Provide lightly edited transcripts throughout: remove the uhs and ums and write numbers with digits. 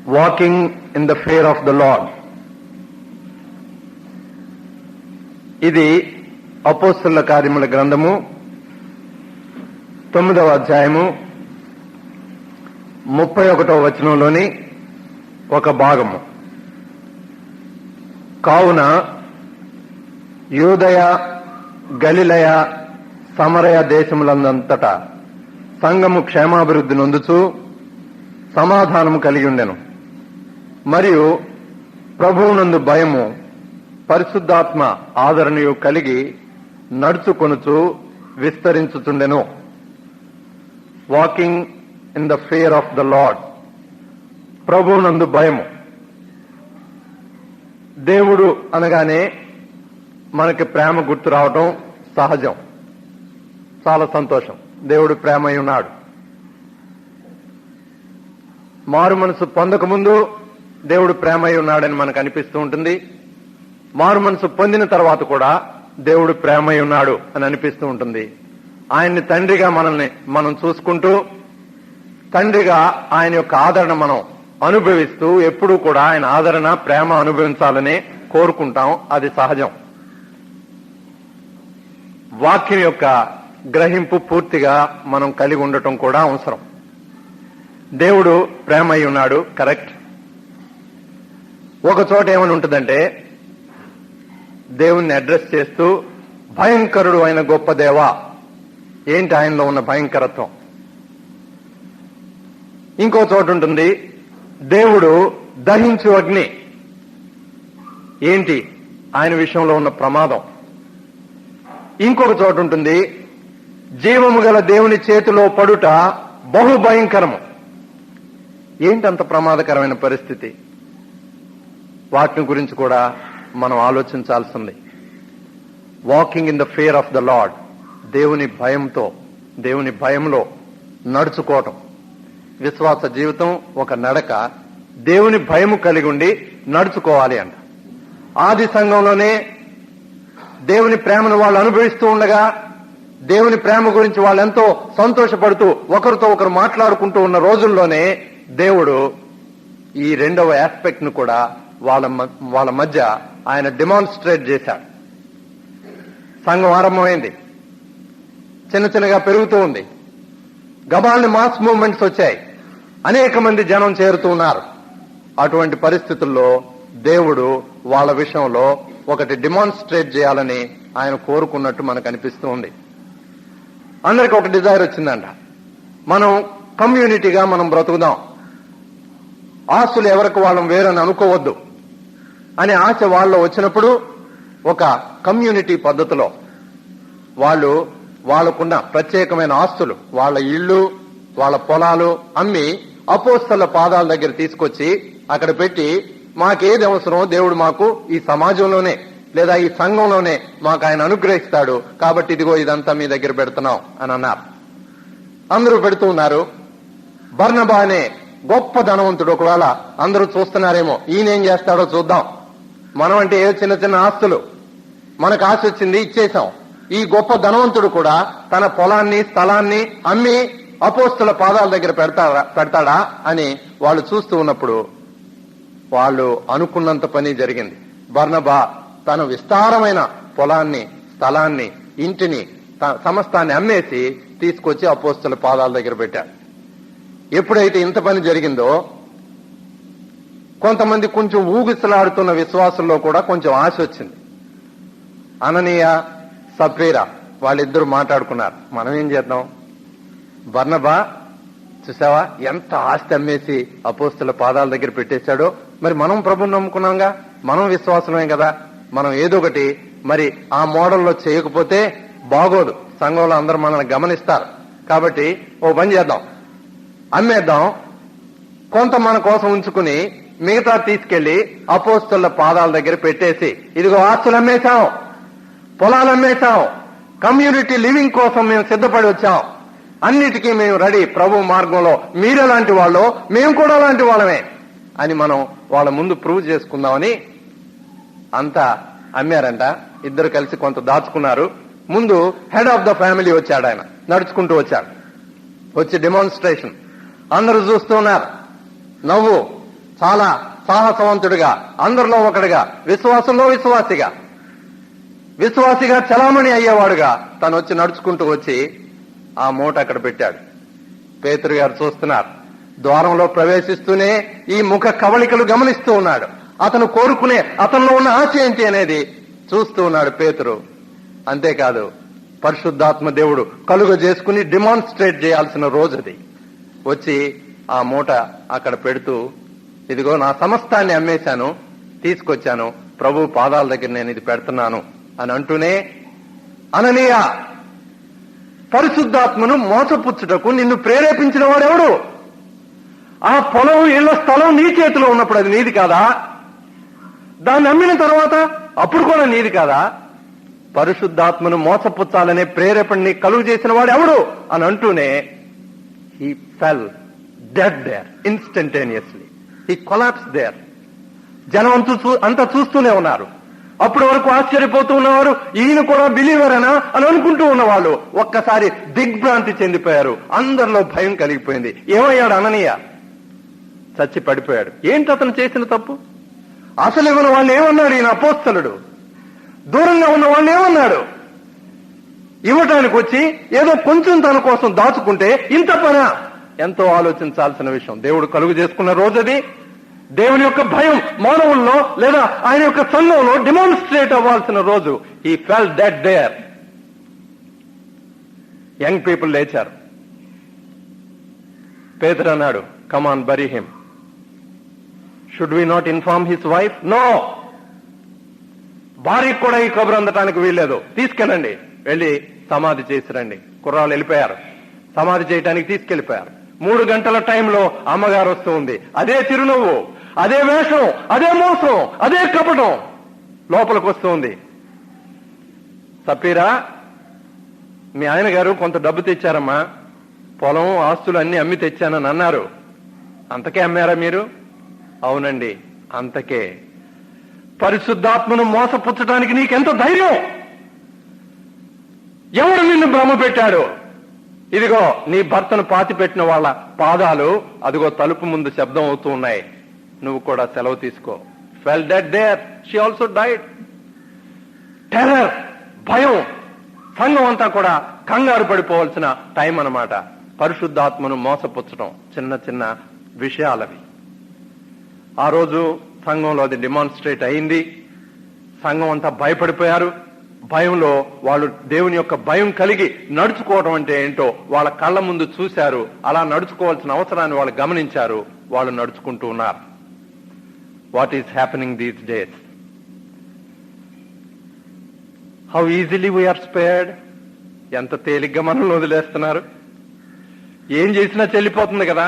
walking in the fear of the Lord. ఇది అపోస్తలుల కార్యముల గ్రంథము 9వ అధ్యాయము 31వ వచనంలోని ఒక భాగము. కావున యూదయ, గలిలయ, సమరయ దేశములందంతటా సంఘము క్షేమాభివృద్ధి నొందుచు సమాధానము కలిగి ఉండెను. మరియు ప్రభువునందు భయము, పరిశుద్ధాత్మ ఆదరణయు కలిగి నడుచుకొనుచు విస్తరించుచుండెను. Walking in the fear of the Lord. ప్రభువునందు భయము. దేవుడు అనగానే మనకి ప్రేమ గుర్తు రావటం సహజం. చాలా సంతోషం. దేవుడు ప్రేమై ఉన్నాడు. మారు మనసు పొందకముందు దేవుడు ప్రేమై ఉన్నాడని మనకు అనిపిస్తూ ఉంటుంది. మారు మనసు పొందిన తర్వాత కూడా దేవుడు ప్రేమై ఉన్నాడు అని అనిపిస్తూ ఉంటుంది. ఆయన్ని తండ్రిగా మనం చూసుకుంటూ, తండ్రిగా ఆయన యొక్క ఆదరణ మనం అనుభవిస్తూ, ఎప్పుడూ కూడా ఆయన ఆదరణ, ప్రేమ అనుభవించాలని కోరుకుంటాం. అది సహజం. వాక్యం యొక్క గ్రహింపు పూర్తిగా మనం కలిగి ఉండటం కూడా అవసరం. దేవుడు ప్రేమై ఉన్నాడు, కరెక్ట్. ఒక చోట ఏమని ఉంటుందంటే, దేవుణ్ణి అడ్రస్ చేస్తూ భయంకరుడు అయిన గొప్ప దేవా. ఏంటి ఆయనలో ఉన్న భయంకరత్వం? ఇంకో చోట ఉంటుంది, దేవుడు దహించు అగ్ని. ఏంటి ఆయన విషయంలో ఉన్న ప్రమాదం? ఇంకొక చోట ఉంటుంది, జీవము గల దేవుని చేతిలో పడుట బహు భయంకరము. ఏంటంత ప్రమాదకరమైన పరిస్థితి? వాటిని గురించి కూడా మనం ఆలోచించాల్సింది. Walking in the fear of the lord. దేవుని భయంతో, దేవుని భయంలో నడుచుకోవటం. విశ్వాస జీవితం ఒక నడక. దేవుని భయము కలిగి ఉండి నడుచుకోవాలి అంట. ఆది సంఘంలోనే దేవుని ప్రేమను వాళ్ళు అనుభవిస్తూ ఉండగా, దేవుని ప్రేమ గురించి వాళ్ళు ఎంతో సంతోషపడుతూ ఒకరితో ఒకరు మాట్లాడుకుంటూ ఉన్న రోజుల్లోనే దేవుడు ఈ రెండవ ఆస్పెక్ట్ ను కూడా వాళ్ళ మధ్య ఆయన డెమాన్స్ట్రేట్ చేశాడు. సంఘం ఆరంభమైంది, చిన్న చిన్నగా పెరుగుతూ ఉంది. గబాల్ని మాస్ మూవ్మెంట్స్ వచ్చాయి, అనేక మంది జనం చేరుతూ ఉన్నారు. అటువంటి పరిస్థితుల్లో దేవుడు వాళ్ళ విషయంలో ఒకటి డెమాన్స్ట్రేట్ చేయాలని ఆయన కోరుకున్నట్టు మనకు అనిపిస్తూ ఉంది. అందరికి ఒక డిజైర్ వచ్చిందంట, మనం కమ్యూనిటీగా మనం బ్రతుకుదాం, ఆస్తులు ఎవరికి వాళ్ళం వేరని అనుకోవద్దు అనే ఆశ వాళ్ళలో వచ్చినప్పుడు, ఒక కమ్యూనిటీ పద్ధతిలో వాళ్ళకున్న ప్రత్యేకమైన ఆస్తులు, వాళ్ళ ఇళ్ళు, వాళ్ళ పొలాలు అమ్మి అపోస్తలుల పాదాల దగ్గర తీసుకొచ్చి అక్కడ పెట్టి, మాకేది అవసరమో దేవుడు మాకు ఈ సమాజంలోనే లేదా ఈ సంఘంలోనే మాకు ఆయన అనుగ్రహిస్తాడు, కాబట్టి ఇదిగో ఇదంతా మీ దగ్గర పెడుతున్నాం అని అన్నారు. అందరూ పెడుతూ ఉన్నారు. బర్నబా అనే గొప్ప ధనవంతుడు, ఒకవేళ అందరూ చూస్తున్నారేమో, ఈయనేం చేస్తాడో చూద్దాం. మనం అంటే ఏ చిన్న చిన్న ఆస్తులు, మనకు ఆశ వచ్చింది ఇచ్చేసాం. ఈ గొప్ప ధనవంతుడు కూడా తన పొలాన్ని, స్థలాన్ని అమ్మి అపోస్తలుల పాదాల దగ్గర పెడతాడా అని వాళ్ళు చూస్తూ ఉన్నప్పుడు వాళ్ళు అనుకున్నంత పని జరిగింది. బర్నబా తన విస్తారమైన పొలాన్ని, స్థలాన్ని, ఇంటిని, సమస్తాన్ని అమ్మేసి తీసుకొచ్చి అపోస్తలుల పాదాల దగ్గర పెట్టాడు. ఎప్పుడైతే ఇంత పని జరిగిందో, కొంతమంది కొంచెం ఊగిసలాడుతున్న విశ్వాసంలో కూడా కొంచెం ఆశ వచ్చింది. అననీయ, సప్ఫీరా వాళ్ళిద్దరూ మాట్లాడుకున్నారు, మనం ఏం చేద్దాం? బర్నబా చూసావా ఎంత ఆస్తి అమ్మేసి అపోస్తలుల పాదాల దగ్గర పెట్టేశాడో, మరి మనం ప్రభువుని నమ్ముకున్నాంగా, మనం విశ్వాసమే కదా, మనం ఏదో ఒకటి మరి ఆ మోడల్లో చేయకపోతే బాగోదు, సంఘంలో అందరూ మనల్ని గమనిస్తారు. కాబట్టి ఓ పని చేద్దాం, అమ్మేద్దాం, కొంత మన కోసం ఉంచుకుని మిగతా తీసుకెళ్లి అపోస్తలుల పాదాల దగ్గర పెట్టేసి, ఇదిగో ఆస్తులు అమ్మేశాం, పొలాలు అమ్మేశాం, కమ్యూనిటీ లివింగ్ కోసం మేము సిద్ధపడి వచ్చాం, అన్నిటికీ మేము రెడీ, ప్రభు మార్గంలో మీరెలాంటి వాళ్ళో మేము కూడా అలాంటి వాళ్ళమే అని మనం వాళ్ళ ముందు ప్రూవ్ చేసుకుందామని అంతా అమ్మారంట. ఇద్దరు కలిసి కొంత దాచుకున్నారు. ముందు హెడ్ ఆఫ్ ద ఫ్యామిలీ వచ్చాడు, ఆయన నడుచుకుంటూ వచ్చాడు. వచ్చి డెమాన్స్ట్రేషన్ అందరూ చూస్తూ ఉన్నారు. నవ్వు, చాలా సాహసవంతుడిగా, అందరిలో ఒకడిగా, విశ్వాసంలో విశ్వాసిగా చలామణి అయ్యేవాడుగా తను వచ్చి నడుచుకుంటూ వచ్చి ఆ మూట అక్కడ పెట్టాడు. పేతురు గారు చూస్తున్నారు. ద్వారంలో ప్రవేశిస్తూనే ఈ ముఖ కవళికలు గమనిస్తూ ఉన్నాడు. అతను కోరుకునే, అతనిలో ఉన్న ఆశ ఏంటి అనేది చూస్తూ ఉన్నాడు పేతురు. అంతేకాదు, పరిశుద్ధాత్మ దేవుడు కలుగ చేసుకుని డిమాన్స్ట్రేట్ చేయాల్సిన రోజు అది. వచ్చి ఆ మూట అక్కడ పెడుతూ, ఇదిగో నా సమస్తాన్ని అమ్మేశాను, తీసుకొచ్చాను, ప్రభు పాదాల దగ్గర నేను ఇది పెడుతున్నాను అని అంటూనే, అననీయ, పరిశుద్ధాత్మను మోసపుచ్చుటకు నిన్ను ప్రేరేపించిన వాడెవడు? ఆ పొలం, ఇళ్ల స్థలం నీ చేతిలో ఉన్నప్పుడు అది నీది కాదా? దాన్ని అమ్మిన తర్వాత అప్పుడు కూడా నీది కాదా? పరిశుద్ధాత్మను మోసపుచ్చాలనే ప్రేరేపణని కలుగు చేసిన వాడు ఎవడు అని అంటూనే, he fell dead there instantaneously. He collapse there. జనం అంతా చూస్తూనే ఉన్నారు. అప్పటి వరకు ఆశ్చర్యపోతూ ఉన్నవారు, ఈయన కూడా బిలీవరేనా అని అనుకుంటూ ఉన్నవాళ్ళు ఒక్కసారి దిగ్భ్రాంతి చెందిపోయారు. అందరిలో భయం కలిగిపోయింది. ఏమయ్యాడు అననీయ? చచ్చి పడిపోయాడు. ఏంటి అతను చేసిన తప్పు? అసలు ఇవ్వని వాళ్ళని ఏమన్నాడు ఈయన అపోస్తలుడు? దూరంగా ఉన్న వాళ్ళని ఏమన్నాడు? ఇవ్వటానికి వచ్చి ఏదో కొంచెం తన కోసం దాచుకుంటే ఇంత పనా? ఎంతో ఆలోచించాల్సిన విషయం. దేవుడు కలుగు చేసుకున్న రోజది. దేవుని యొక్క భయం మానవుల్లో లేదా ఆయన యొక్క సంఘంలో డిమాన్స్ట్రేట్ అవ్వాల్సిన రోజు. ఈ fell dead there. Young people లేచారు. పేతురు అన్నాడు, come on, bury him. Should we not inform his wife? No. భార్యకు కూడా ఈ కబురు అందటానికి వీల్లేదు. తీసుకెళ్ళండి, వెళ్ళి సమాధి చేసిరండి. కుర్రాళ్ళు వెళ్ళిపోయారు. సమాధి చేయడానికి తీసుకెళ్లిపోయారు. 3 గంటల టైంలో అమ్మగారు వస్తూ ఉంది. అదే చిరునవ్వు, అదే వేషం, అదే మోసం, అదే కపటం లోపలికి వస్తూ ఉంది. సపీరా, మీ ఆయన గారు కొంత డబ్బు తెచ్చారమ్మా, పొలం ఆస్తులు అన్ని అమ్మి తెచ్చానని అన్నారు. అంతకే అమ్మారా మీరు? అవునండి, అంతకే. పరిశుద్ధాత్మను మోసపుచ్చడానికి నీకెంత ధైర్యం? ఎవడు నిన్ను భ్రమ పెట్టాడు? ఇదిగో నీ భర్తను పాతిపెట్టిన వాళ్ళ పాదాలు అదిగో తలుపు ముందు శబ్దం అవుతూ ఉన్నాయి. నువ్వు కూడా సెలవు తీసుకో. Fell dead there, she also died. Terror, భయం. సంఘం అంతా కూడా కంగారు పడిపోవాల్సిన టైం అన్నమాట. పరిశుద్ధాత్మను మోసపుచ్చడం చిన్న చిన్న విషయాలవి. ఆ రోజు సంఘంలో అది డిమాన్స్ట్రేట్ అయింది. సంఘం అంతా భయపడిపోయారు. భయంలో వాళ్ళు దేవుని యొక్క భయం కలిగి నడుచుకోవడం అంటే ఏంటో వాళ్ళ కళ్ళ ముందు చూశారు. అలా నడుచుకోవాల్సిన అవసరాన్ని వాళ్ళు గమనించారు. వాళ్ళు నడుచుకుంటూ ఉన్నారు. What is happening these days? How easily we are spared. ఎంత తేలిగ్గా మనల్ని వదిలేస్తున్నారు. ఏం చేసినా చెల్లిపోతుంది కదా.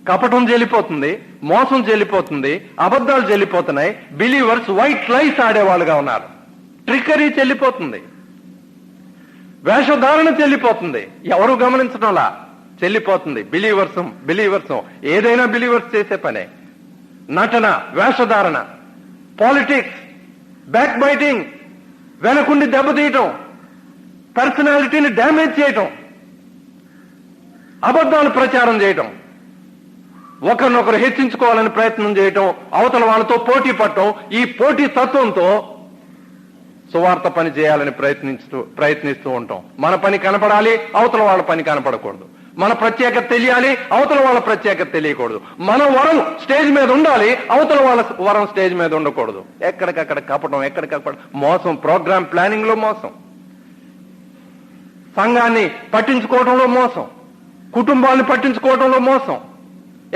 కపటం చెల్లిపోతుంది, మోసం చెల్లిపోతుంది, అబద్ధాలు చెల్లిపోతున్నాయి. బిలీవర్స్ వైట్ లైస్ ఆడేవాళ్ళుగా ఉన్నారు. ట్రికరీ చెల్లిపోతుంది, వేషధారణ చెల్లిపోతుంది. ఎవరు గమనించడంలా చెల్లిపోతుంది. బిలీవర్స్ ఏదైనా బిలీవర్స్ చేసే పనే. నటన, వేషధారణ, పాలిటిక్స్, బ్యాక్ బైటింగ్, వెనకుండి దెబ్బతీయటం, పర్సనాలిటీని డ్యామేజ్ చేయటం, అబద్ధాలు ప్రచారం చేయటం, ఒకరినొకరు హెచ్చించుకోవాలని ప్రయత్నం చేయటం, అవతల వాళ్ళతో పోటీ పడటం. ఈ పోటీ తత్వంతో సువార్త పని చేయాలని ప్రయత్నిస్తూ ఉంటాం. మన పని కనపడాలి, అవతల వాళ్ళ పని కనపడకూడదు. మన ప్రత్యేకత తెలియాలి, అవతల వాళ్ళ ప్రత్యేకత తెలియకూడదు. మన వరం స్టేజ్ మీద ఉండాలి, అవతల వాళ్ళ వరం స్టేజ్ మీద ఉండకూడదు. ఎక్కడికక్కడ కపటం, ఎక్కడికక్కడ మోసం. ప్రోగ్రామ్ ప్లానింగ్ లో మోసం, సంఘాన్ని పట్టించుకోవడంలో మోసం, కుటుంబాన్ని పట్టించుకోవడంలో మోసం.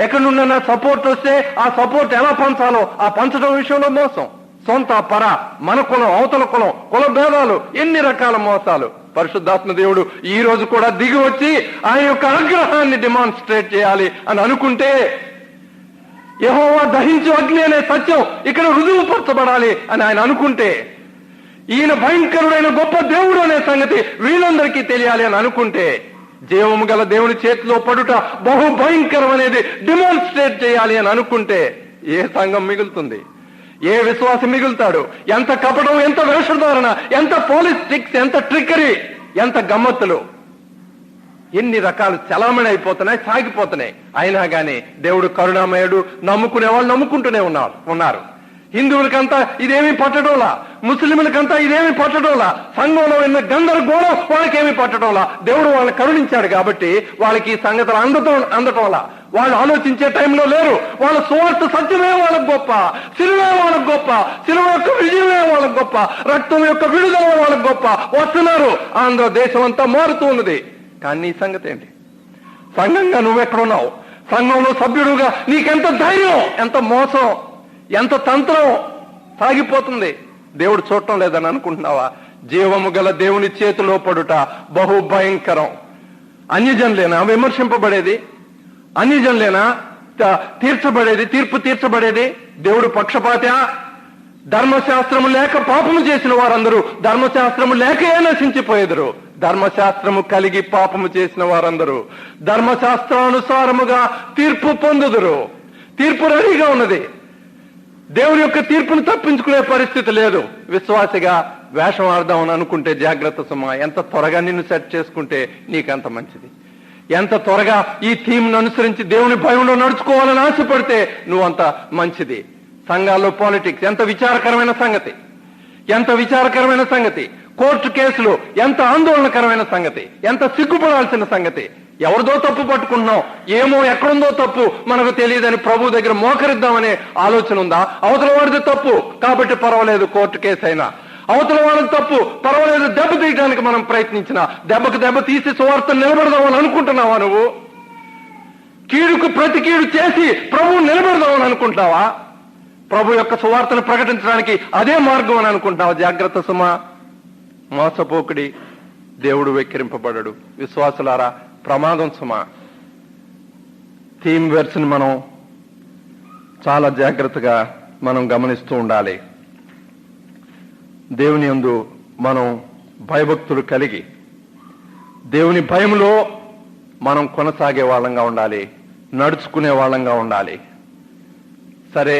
ఎక్కడి నుండైనా సపోర్ట్ వస్తే ఆ సపోర్ట్ ఎలా పంచాలో ఆ పంచడం విషయంలో మోసం. సొంత పర, మన కులం, అవతల కులం, కుల భేదాలు, ఎన్ని రకాల మోసాలు. పరిశుద్ధాత్మ దేవుడు ఈ రోజు కూడా దిగి వచ్చి ఆయన యొక్క అనుగ్రహాన్ని డిమాన్స్ట్రేట్ చేయాలి అని అనుకుంటే, యెహోవా దహించు అగ్ని అనే సత్యం ఇక్కడ రుజువుపరచబడాలి అని ఆయన అనుకుంటే, ఈయన భయంకరుడైన గొప్ప దేవుడు అనే సంగతి వీళ్ళందరికీ తెలియాలి అని అనుకుంటే, జీవము గల దేవుని చేతిలో పడుట బహు భయంకరం అనేది డిమాన్స్ట్రేట్ చేయాలి అని అనుకుంటే ఏ సంఘం మిగులుతుంది? ఏ విశ్వాసం మిగులుతాడు? ఎంత కపటం, ఎంత వేషధారణ, ఎంత పాలిటిక్స్, ఎంత ట్రిక్కరీ, ఎంత గమ్మత్తులు. ఎన్ని రకాలు చలామణి అయిపోతున్నాయి, సాగిపోతున్నాయి. అయినా కానీ దేవుడు కరుణామయుడు. నమ్ముకునే వాళ్ళు నమ్ముకుంటూనే ఉన్నారు. హిందువులకంతా ఇదేమీ పట్టడంలా, ముస్లింలకంతా ఇదేమీ పట్టడంలా, సంఘంలో ఉన్న గందరగోళం వాళ్ళకేమీ పట్టడంలా. దేవుడు వాళ్ళని కరుణించాడు కాబట్టి వాళ్ళకి ఈ సంగతులు అందటంలా. వాళ్ళు ఆలోచించే టైంలో లేరు. వాళ్ళ సువార్త సత్యమే వాళ్ళకు గొప్ప, సిలువే వాళ్ళకు గొప్ప, సిలువ యొక్క విజయమే వాళ్ళకు గొప్ప, రక్తం యొక్క విడుదల వాళ్ళకు గొప్ప. వస్తున్నారు, ఆంధ్ర దేశం అంతా మారుతూ ఉన్నది. కానీ ఈ సంగతి ఏంటి? సంఘంగా నువ్వెక్కడున్నావు? సంఘంలో సభ్యుడుగా నీకెంత ధైర్యం, ఎంత మోసం, ఎంత తంత్రం సాగిపోతుంది. దేవుడు చూడటం లేదని అనుకుంటున్నావా? జీవము గల దేవుని చేతిలో పడుట బహు భయంకరం. అన్యజనులేనా విమర్శింపబడేది? అన్యజనులేనా తీర్చబడేది, తీర్పు తీర్చబడేది? దేవుడు పక్షపాత? ధర్మశాస్త్రము లేక పాపము చేసిన వారందరూ ధర్మశాస్త్రము లేకే నశించిపోయేదరు. ధర్మశాస్త్రము కలిగి పాపము చేసిన వారందరూ ధర్మశాస్త్రానుసారముగా తీర్పు పొందుదురు. తీర్పు రెడీగా ఉన్నది. దేవుని యొక్క తీర్పును తప్పించుకునే పరిస్థితి లేదు. విశ్వాసిగా వేషం ఆడదామని అనుకుంటే జాగ్రత్త సుమా. ఎంత త్వరగా నిన్ను సెట్ చేసుకుంటే నీకంత మంచిది. ఎంత త్వరగా ఈ థీమ్ను అనుసరించి దేవుని భయంలో నడుచుకోవాలని ఆశపడితే నువ్వంత మంచిది. సంఘాల్లో పాలిటిక్స్ ఎంత విచారకరమైన సంగతి, ఎంత విచారకరమైన సంగతి. కోర్టు కేసులు ఎంత ఆందోళనకరమైన సంగతి, ఎంత సిగ్గుపడాల్సిన సంగతి. ఎవరిదో తప్పు పట్టుకుంటున్నాం, ఏమో ఎక్కడుందో తప్పు మనకు తెలియదని ప్రభు దగ్గర మోకరిద్దామనే ఆలోచన ఉందా? అవతల వాడిది తప్పు కాబట్టి పర్వాలేదు, కోర్టు కేసు అయినా. అవతల వాళ్ళకి తప్పు పర్వాలేదు, దెబ్బ తీయడానికి మనం ప్రయత్నించినా దెబ్బకు దెబ్బ తీసి సువార్తను నిలబెడదామని అనుకుంటున్నావా? నువ్వు కీడుకు ప్రతి కీడు చేసి ప్రభువు నిలబెడదామని అనుకుంటావా? ప్రభు యొక్క సువార్తను ప్రకటించడానికి అదే మార్గం అని అనుకుంటావా? జాగ్రత్త సుమా. మోసపోకుడి, దేవుడు వెక్కిరింపబడడు. విశ్వాసులారా, ప్రమాదం సుమా. థీమ్ వెర్స్ని మనం చాలా జాగ్రత్తగా మనం గమనిస్తూ ఉండాలి. దేవుని యందు మనం భయభక్తులు కలిగి దేవుని భయంలో మనం కొనసాగే వాళ్ళంగా ఉండాలి, నడుచుకునే వాళ్ళంగా ఉండాలి. సరే,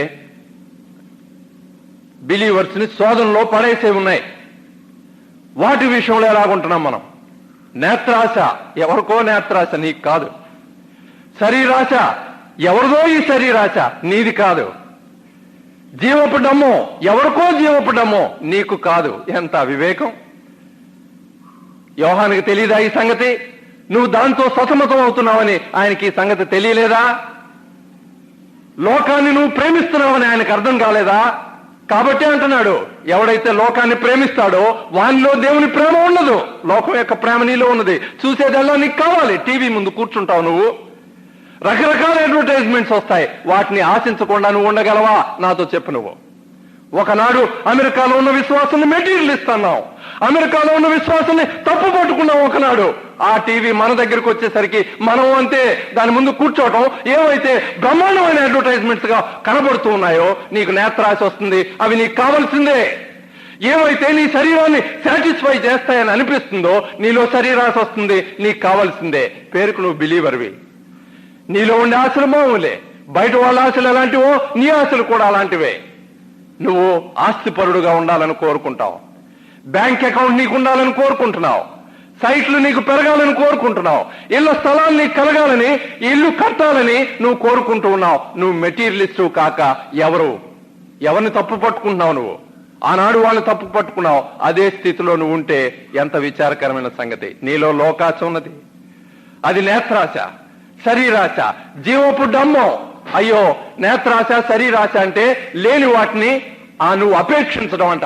బిలీవర్స్ ని శోధనలో పడేసే ఉన్నాయి. వాటి విషయంలో ఎలాగుంటున్నాం మనం? నేత్రాశ, ఎవరికో నేత్రాశ, నీకు కాదు. శరీరాశ, ఎవరిదో ఈ శరీరాశ, నీది కాదు. జీవపు డమ్ము, ఎవరికో జీవపు డమ్ము, నీకు కాదు. ఎంత వివేకం! యోహానికి తెలియదా ఈ సంగతి? నువ్వు దాంతో సతమతం అవుతున్నావని ఆయనకి ఈ సంగతి తెలియలేదా? లోకాన్ని నువ్వు ప్రేమిస్తున్నావని ఆయనకు అర్థం కాలేదా? కాబట్టి అంటున్నాడు, ఎవడైతే లోకాన్ని ప్రేమిస్తాడో వానిలో దేవుని ప్రేమ ఉండదు. లోకం యొక్క ప్రేమ నీలో ఉన్నది. చూసేదల్లా నీకు కావాలి. టీవీ ముందు కూర్చుంటావు నువ్వు, రకరకాల అడ్వర్టైజ్మెంట్స్ వస్తాయి. వాటిని ఆశించకుండా నువ్వు ఉండగలవా? నాతో చెప్పు. నువ్వు ఒకనాడు అమెరికాలో ఉన్న విశ్వాసాన్ని మెటీరియల్ ఇస్తున్నావు, అమెరికాలో ఉన్న విశ్వాసాన్ని తప్పు పట్టుకున్నావు. ఒకనాడు ఆ టీవీ మన దగ్గరకు వచ్చేసరికి మనం అంతే దాని ముందు కూర్చోవటం ఏవైతే బ్రహ్మాండమైన అడ్వర్టైజ్మెంట్స్ గా కనబడుతూ ఉన్నాయో నీకు నేత్రాశ వస్తుంది. అవి నీకు కావాల్సిందే. ఏవైతే నీ శరీరాన్ని సాటిస్ఫై చేస్తాయని అనిపిస్తుందో నీలో శరీరాశ వస్తుంది, నీకు కావాల్సిందే. పేరుకు నువ్వు బిలీవర్వి. నీలో ఉండే ఆశలు మామూలే. బయట వాళ్ళ ఆశలు ఎలాంటివో నీ ఆశలు కూడా అలాంటివే. నువ్వు ఆస్తిపరుడుగా ఉండాలని కోరుకుంటావు, బ్యాంక్ అకౌంట్ నీకు ఉండాలని కోరుకుంటున్నావు, సైట్లు నీకు పెరగాలని కోరుకుంటున్నావు, ఇళ్ల స్థలాలు నీకు కలగాలని, ఇల్లు కట్టాలని నువ్వు కోరుకుంటూ ఉన్నావు. నువ్వు మెటీరియలిస్టు కాక ఎవరిని తప్పు పట్టుకుంటున్నావు? నువ్వు ఆనాడు వాళ్ళని తప్పు పట్టుకున్నావు. అదే స్థితిలో నువ్వు ఉంటే ఎంత విచారకరమైన సంగతి. నీలో లోకాశ ఉన్నది, అది నేత్రాశ, శరీరాశ, జీవపు డమ్మం. అయ్యో, నేత్రాశ, శరీరాశ అంటే లేని వాటిని నువ్వు అపేక్షించడం అంట.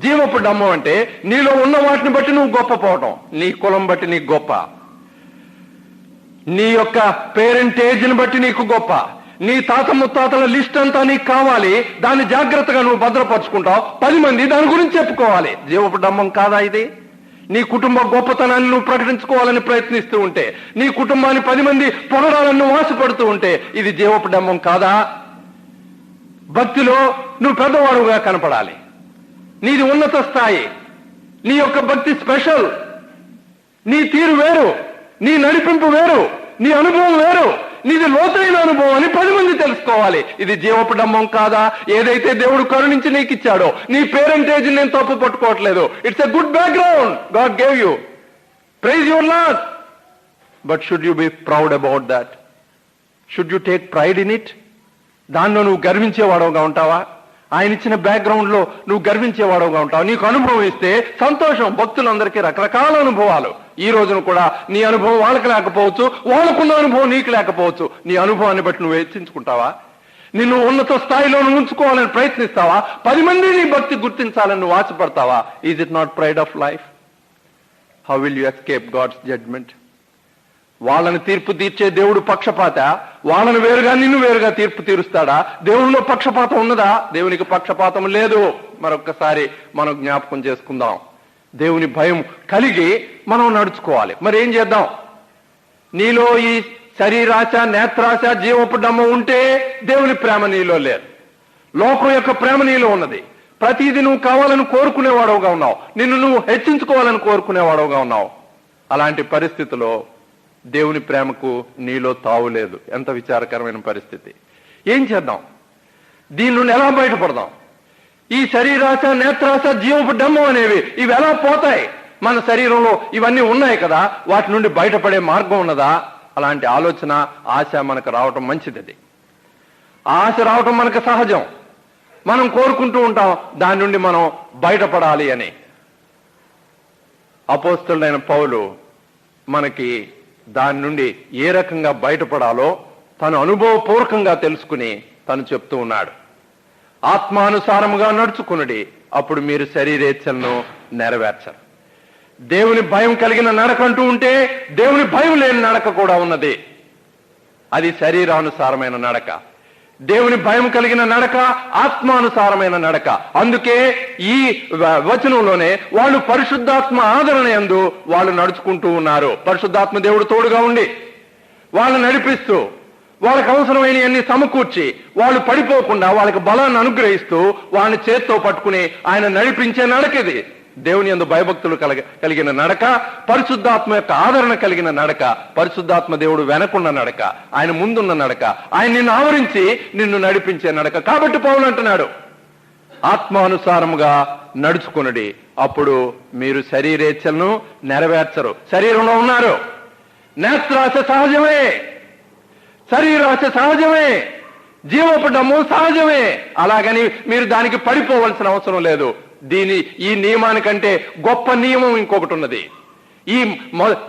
జీవపు డమ్మం అంటే నీలో ఉన్న వాటిని బట్టి నువ్వు గొప్ప పోవటం, నీ కులం బట్టి నీకు గొప్ప, నీ యొక్క పేరెంటేజ్ని బట్టి నీకు గొప్ప, నీ తాత ముత్తాతల లిస్ట్ అంతా నీకు కావాలి. దాన్ని జాగ్రత్తగా నువ్వు భద్రపరుచుకుంటావు. 10 మంది దాని గురించి చెప్పుకోవాలి. జీవపు డమ్మం కాదా ఇది? నీ కుటుంబ గొప్పతనాన్ని నువ్వు ప్రకటించుకోవాలని ప్రయత్నిస్తూ ఉంటే, నీ కుటుంబాన్ని 10 మంది పొగడాలని నువ్వు ఆశపడుతూ ఉంటే ఇది జీవపు డమ్మం కాదా? భక్తిలో నువ్వు పెద్దవాడుగా కనపడాలి. నీది ఉన్నత స్థాయి, నీ యొక్క భక్తి స్పెషల్, నీ తీరు వేరు, నీ నడిపింపు వేరు, నీ అనుభవం వేరు, నీది లోతైన అనుభవం అని 10 మంది తెలుసుకోవాలి. ఇది జీవపు డమ్మం కాదా? ఏదైతే దేవుడు కరుణించి నీకు ఇచ్చాడో, నీ పేరెంటేజ్ నేను తప్పు పట్టుకోవట్లేదు. It's a good background God gave you. Praise your Lord. But should you be proud about that? Should you take pride in it? దానిలో నువ్వు గర్వించేవాడవుగా ఉంటావా? ఆయన ఇచ్చిన బ్యాక్గ్రౌండ్ లో నువ్వు గర్వించేవాడవుగా ఉంటావు. నీకు అనుభవం ఇస్తే సంతోషం. భక్తులందరికీ రకరకాల అనుభవాలు. ఈ రోజున కూడా నీ అనుభవం వాళ్ళకి లేకపోవచ్చు, వాళ్ళకున్న అనుభవం నీకు లేకపోవచ్చు. నీ అనుభవాన్ని బట్టి నువ్వు హెచ్చించుకుంటావా? నిన్ను ఉన్నత స్థాయిలో ఉంచుకోవాలని ప్రయత్నిస్తావా? 10 మంది నీ భక్తి గుర్తించాలని నువ్వు ఆశపడతావా? Is it not pride of life? How will you escape God's judgment? వాళ్ళని తీర్పు తీర్చే దేవుడు పక్షపాత? వాళ్ళని వేరుగా నిన్ను వేరుగా తీర్పు తీరుస్తాడా? దేవునిలో పక్షపాతం ఉన్నదా? దేవునికి పక్షపాతం లేదు. మరొక్కసారి మనం జ్ఞాపకం చేసుకుందాం. దేవుని భయం కలిగి మనం నడుచుకోవాలి. మరి ఏం చేద్దాం? నీలో ఈ శరీరాశ, నేత్రాశ, జీవపు డమ్మ ఉంటే దేవుని ప్రేమ నీలో లేదు. లోకం యొక్క ప్రేమ నీలో ఉన్నది. ప్రతిదీ నువ్వు కావాలని కోరుకునేవాడవుగా ఉన్నావు. నిన్ను నువ్వు హెచ్చించుకోవాలని కోరుకునేవాడవుగా ఉన్నావు. అలాంటి పరిస్థితిలో దేవుని ప్రేమకు నీలో తావులేదు. ఎంత విచారకరమైన పరిస్థితి. ఏం చేద్దాం? దీని నుండి ఎలా బయటపడదాం? ఈ శరీరాశ, నేత్రాశ, జీవపు డమ్మం అనేవి ఇవి ఎలా పోతాయి? మన శరీరంలో ఇవన్నీ ఉన్నాయి కదా, వాటి నుండి బయటపడే మార్గం ఉన్నదా? అలాంటి ఆలోచన, ఆశ మనకు రావటం మంచిది. ఆశ రావటం మనకు సహజం. మనం కోరుకుంటూ ఉంటాం దాని నుండి మనం బయటపడాలి అని. అపోస్తలుడైన పౌలు మనకి దాని నుండి ఏ రకంగా బయటపడాలో తను అనుభవపూర్వకంగా తెలుసుకుని తను చెప్తూ ఉన్నాడు. ఆత్మానుసారముగా నడుచుకునుడి, అప్పుడు మీరు శరీరేచ్ఛలను నెరవేర్చరు. దేవుని భయం కలిగిన నడక అంటూ ఉంటే దేవుని భయం లేని నడక కూడా ఉన్నది. అది శరీరానుసారమైన నడక. దేవుని భయం కలిగిన నడక ఆత్మానుసారమైన నడక. అందుకే ఈ వచనంలోనే వాళ్ళు పరిశుద్ధాత్మ ఆదరణ యందు వాళ్ళు నడుచుకుంటూ ఉన్నారు. పరిశుద్ధాత్మ దేవుడు తోడుగా ఉండి వాళ్ళు నడిపిస్తూ, వాళ్ళకి అవసరమైనవన్నీ సమకూర్చి, వాళ్ళు పడిపోకుండా వాళ్ళకి బలాన్ని అనుగ్రహిస్తూ వాళ్ళని చేత్తో పట్టుకుని ఆయన నడిపించే నడక ఇది. దేవుని యందు భయభక్తులు కలిగిన నడక, పరిశుద్ధాత్మ యొక్క ఆదరణ కలిగిన నడక, పరిశుద్ధాత్మ దేవుడు వెనకున్న నడక, ఆయన ముందున్న నడక, ఆయన నిన్ను ఆవరించి నిన్ను నడిపించే నడక. కాబట్టి పౌలు అంటున్నాడు, ఆత్మానుసారముగా నడుచుకునుడి, అప్పుడు మీరు శరీరేచ్ఛలను నెరవేర్చరు. శరీరంలో ఉన్నారు. నేత్రాశ సహజమే, శరీరాశ సహజమే, జీవపడము సహజమే. అలాగని మీరు దానికి పడిపోవలసిన అవసరం లేదు. ఈ నియమానికంటే గొప్ప నియమం ఇంకొకటి ఉన్నది.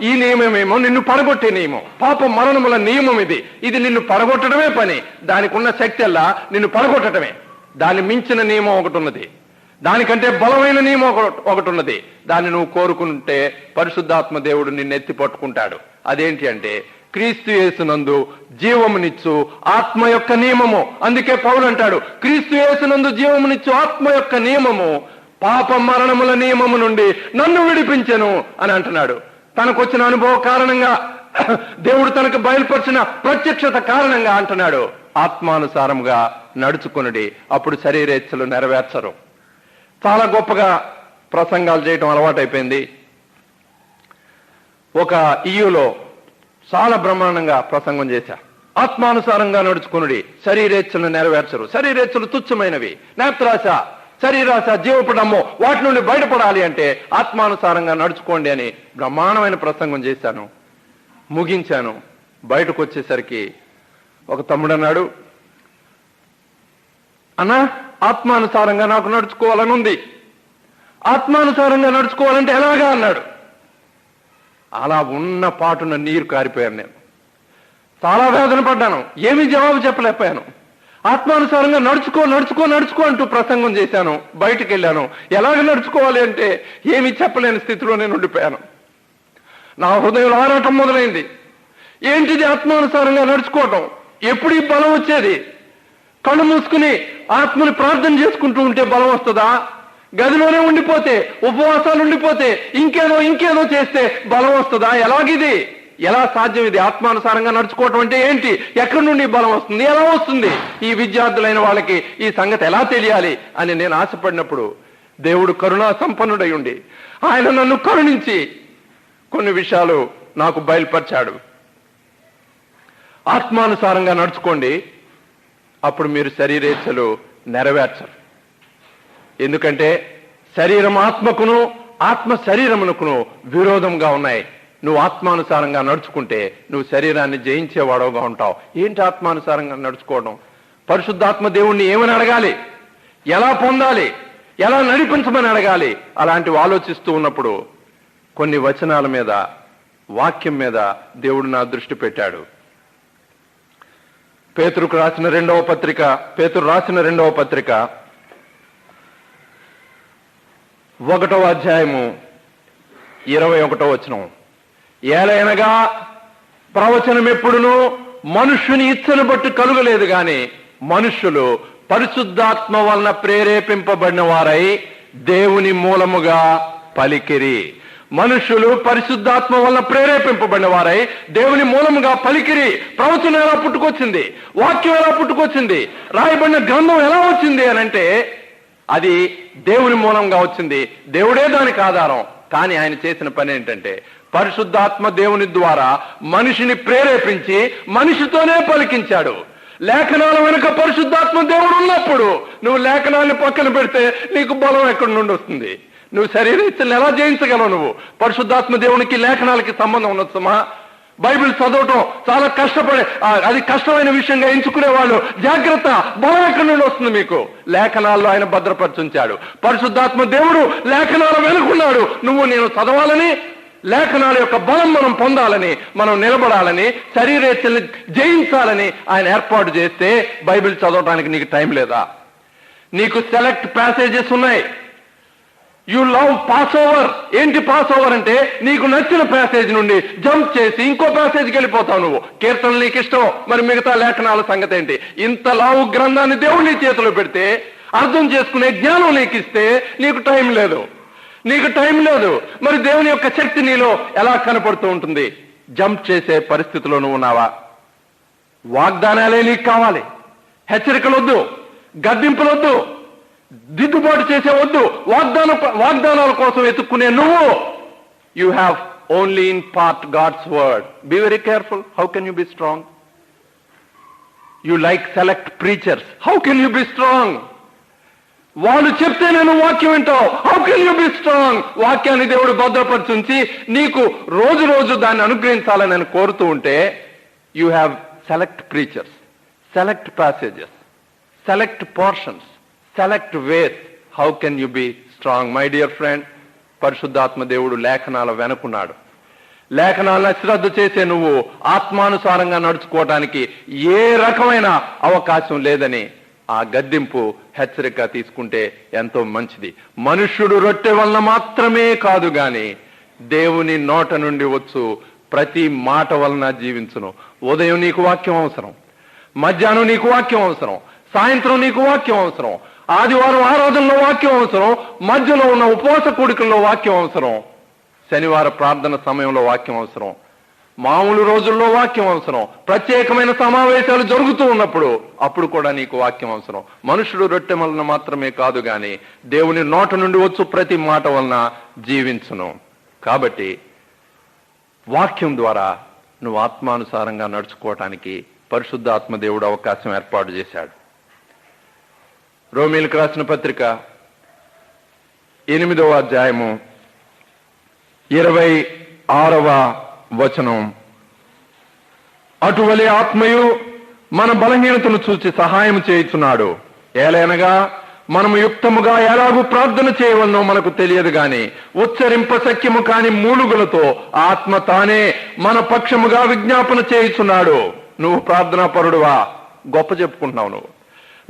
ఈ నియమమేమో నిన్ను పడగొట్టే నియమం. పాప మరణముల నియమం ఇది. ఇది నిన్ను పడగొట్టడమే పని. దానికి ఉన్న శక్తి అల్లా నిన్ను పడగొట్టడమే. దాన్ని మించిన నియమం ఒకటి ఉన్నది. దానికంటే బలమైన నియమం ఒకటి ఉన్నది. దాన్ని నువ్వు కోరుకుంటే పరిశుద్ధాత్మ దేవుడు నిన్ను ఎత్తి పట్టుకుంటాడు. అదేంటి అంటే క్రీస్తు యేసునందు జీవమునిచ్చు ఆత్మ యొక్క నియమము. అందుకే పౌలు అంటాడు, క్రీస్తు యేసునందు జీవమునిచ్చు ఆత్మ యొక్క నియమము పాప మరణముల నియమము నుండి నన్ను విడిపించెను అని అంటున్నాడు. తనకొచ్చిన అనుభవ కారణంగా, దేవుడు తనకు బయలుపరిచిన ప్రత్యక్షత కారణంగా అంటున్నాడు, ఆత్మానుసారముగా నడుచుకునుడి, అప్పుడు శరీరేచ్ఛలు నెరవేర్చరు. చాలా గొప్పగా ప్రసంగాలు చేయటం అలవాటైపోయింది. ఒక ఇయులో చాలా బ్రహ్మాండంగా ప్రసంగం చేశా. ఆత్మానుసారంగా నడుచుకునుడి, శరీరేచ్ఛలు నెరవేర్చరు. శరీరేచ్ఛలు తుచ్చమైనవి. నేత్రాశ, శరీరాశ, జీవపడము, వాటి నుండి బయటపడాలి అంటే ఆత్మానుసారంగా నడుచుకోండి అని బ్రహ్మాండమైన ప్రసంగం చేశాను. ముగించాను. బయటకు వచ్చేసరికి ఒక తమ్ముడు అన్నాడు, అన్నా ఆత్మానుసారంగా నాకు నడుచుకోవాలని ఉంది. ఆత్మానుసారంగా నడుచుకోవాలంటే ఎలాగా అన్నాడు. అలా ఉన్న పాటున నీరు కారిపోయాను. నేను చాలా వేదన పడ్డాను. ఏమీ జవాబు చెప్పలేకపోయాను. ఆత్మానుసారంగా నడుచుకో నడుచుకో నడుచుకో అంటూ ప్రసంగం చేశాను. బయటికి వెళ్ళాను. ఎలాగ నడుచుకోవాలి అంటే ఏమీ చెప్పలేని స్థితిలో నేను ఉండిపోయాను. నా హృదయం ఆరాటం మొదలైంది. ఏంటిది ఆత్మానుసారంగా నడుచుకోవటం? ఎప్పుడు ఈ బలం వచ్చేది? కళ్ళు మూసుకుని ఆత్మని ప్రార్థన చేసుకుంటూ ఉంటే బలం వస్తుందా? గదిలోనే ఉండిపోతే, ఉపవాసాలు ఉండిపోతే, ఇంకేదో చేస్తే బలం వస్తుందా? ఎలాగిది? ఎలా సాధ్యం ఇది? ఆత్మానుసారంగా నడుచుకోవటం అంటే ఏంటి? ఎక్కడి నుండి బలం వస్తుంది? ఎలా వస్తుంది? ఈ విద్యార్థులైన వాళ్ళకి ఈ సంగతి ఎలా తెలియాలి అని నేను ఆశపడినప్పుడు దేవుడు కరుణా సంపన్నుడై ఉండి ఆయన నన్ను కరుణించి కొన్ని విషయాలు నాకు బయలుపరిచాడు. ఆత్మానుసారంగా నడుచుకోండి, అప్పుడు మీరు శరీరేచ్ఛలు నెరవేర్చరు. ఎందుకంటే శరీరం ఆత్మకును, ఆత్మ శరీరమునకును విరోధంగా ఉన్నాయి. నువ్వు ఆత్మానుసారంగా నడుచుకుంటే నువ్వు శరీరాన్ని జయించేవాడవుగా ఉంటావు. ఏంటి ఆత్మానుసారంగా నడుచుకోవడం? పరిశుద్ధాత్మ దేవుణ్ణి ఏమని అడగాలి, ఎలా పొందాలి, ఎలా నడిపించమని అడగాలి. అలాంటివి ఆలోచిస్తూ ఉన్నప్పుడు కొన్ని వచనాల మీద, వాక్యం మీద దేవుడు నా దృష్టి పెట్టాడు. పేతురు రాసిన రెండవ పత్రిక 1వ అధ్యాయము 21వ వచనం. ఏలైనగా ప్రవచనం ఎప్పుడునూ మనుష్యుని ఇచ్చను బట్టి కలుగలేదు గాని మనుష్యులు పరిశుద్ధాత్మ వలన ప్రేరేపింపబడిన వారై దేవుని మూలముగా పలికిరి. మనుష్యులు పరిశుద్ధాత్మ వలన ప్రేరేపింపబడిన వారై దేవుని మూలముగా పలికిరి. ప్రవచనం ఎలా పుట్టుకొచ్చింది? వాక్యం ఎలా పుట్టుకొచ్చింది? రాయబడిన గ్రంథం ఎలా వచ్చింది అని అంటే అది దేవుని మూలంగా వచ్చింది. దేవుడే దానికి ఆధారం. కానీ ఆయన చేసిన పని ఏంటంటే పరిశుద్ధాత్మ దేవుని ద్వారా మనిషిని ప్రేరేపించి మనిషితోనే పలికించాడు. లేఖనాల వెనుక పరిశుద్ధాత్మ దేవుడు ఉన్నప్పుడు నువ్వు లేఖనాన్ని పక్కన పెడితే నీకు బలం ఎక్కడి నుండి వస్తుంది? నువ్వు శరీరస్తులను ఎలా జయించగలవు? నువ్వు పరిశుద్ధాత్మ దేవునికి లేఖనాలకి సంబంధం ఉన్నది సుమా. బైబిల్ చదవటం చాలా అది కష్టమైన విషయంగా ఎంచుకునే వాళ్ళు జాగ్రత్త. బలం ఎక్కడి నుండి వస్తుంది మీకు? లేఖనాల్లో ఆయన భద్రపరుచుంచాడు. పరిశుద్ధాత్మ దేవుడు లేఖనాల వెనుకున్నాడు. నువ్వు నేను చదవాలని, లేఖనాల యొక్క బలం మనం పొందాలని, మనం నిలబడాలని, శరీరేచ్ఛల్ని జయించాలని ఆయన ఏర్పాటు చేస్తే బైబిల్ చదవడానికి నీకు టైం లేదా? నీకు సెలెక్ట్ ప్యాసేజెస్ ఉన్నాయి. You love pass over. ఏంటి పాస్ ఓవర్ అంటే నీకు నచ్చిన ప్యాసేజ్ నుండి జంప్ చేసి ఇంకో ప్యాసేజ్కి వెళ్ళిపోతావు. నువ్వు కీర్తనలు నీకు ఇష్టం, మరి మిగతా లేఖనాల సంగతి ఏంటి? ఇంత లావు గ్రంథాన్ని దేవుడి చేతిలో పెడితే అర్థం చేసుకునే జ్ఞానం నీకు ఇస్తే నీకు టైం లేదు. మరి దేవుని యొక్క శక్తి నీలో ఎలా కనపడుతూ ఉంటుంది? జంప్ చేసే పరిస్థితిలో నువ్వు ఉన్నావా? వాగ్దానాలే నీకు కావాలి. హెచ్చరికలొద్దు, గద్దింపులొద్దు, దిద్దుబాటు చేసే వద్దు. వాగ్దానాల కోసం ఎత్తుక్కునే నువ్వు you have only in part God's word. Be very careful. How can you be strong? You like select preachers. How can you be strong? వాళ్ళు చెప్తే నేను వాక్యం వింటావు. How can you be strong? వాక్యాన్ని దేవుడు భద్రపరిచుంచి నీకు రోజు రోజు దాన్ని అనుగ్రహించాలని నేను కోరుతూ ఉంటే you have select preachers, select passages, select portions, select ways. How can you be strong? My dear friend, పరిశుద్ధాత్మ దేవుడు లేఖనాల వెనుకున్నాడు. లేఖనాలను శ్రద్ధ చేసే నువ్వు ఆత్మానుసారంగా నడుచుకోవడానికి ఏ రకమైన అవకాశం లేదని ఆ గద్దింపు, హెచ్చరిక తీసుకుంటే ఎంతో మంచిది. మనుష్యుడు రొట్టె వలన మాత్రమే కాదు గాని దేవుని నోట నుండి వచ్చు ప్రతి మాట వలన జీవించును. ఉదయం నీకు వాక్యం అవసరం, మధ్యాహ్నం నీకు వాక్యం అవసరం, సాయంత్రం నీకు వాక్యం అవసరం, ఆదివారం ఆరాధనలో వాక్యం అవసరం, మధ్యలో ఉన్న ఉపవాస కూడికల్లో వాక్యం అవసరం, శనివారం ప్రార్థన సమయంలో వాక్యం అవసరం, మామూలు రోజుల్లో వాక్యం అవసరం, ప్రత్యేకమైన సమావేశాలు జరుగుతూ ఉన్నప్పుడు అప్పుడు కూడా నీకు వాక్యం అవసరం. మనుషుడు రొట్టె వలన మాత్రమే కాదు గాని దేవుని నోట నుండి వచ్చు ప్రతి మాట వలన జీవించును. కాబట్టి వాక్యం ద్వారా నువ్వు ఆత్మానుసారంగా నడుచుకోవటానికి పరిశుద్ధాత్మ దేవుడు అవకాశం ఏర్పాటు చేశాడు. రోమీయులకు రాసిన పత్రిక 8వ అధ్యాయము 26వ వచనం. అటువలే ఆత్మయు మన బలహీనతను చూచి సహాయం చేయుచున్నాడు. ఏలైనగా మనము యుక్తముగా ఎలాగూ ప్రార్థన చేయవలనో మనకు తెలియదు గాని ఉచ్చరింప శక్యము కాని మూలుగులతో ఆత్మ తానే మన పక్షముగా విజ్ఞాపన చేయుచున్నాడు. నువ్వు ప్రార్థనా పరుడువా? గొప్ప చెప్పుకుంటున్నావు.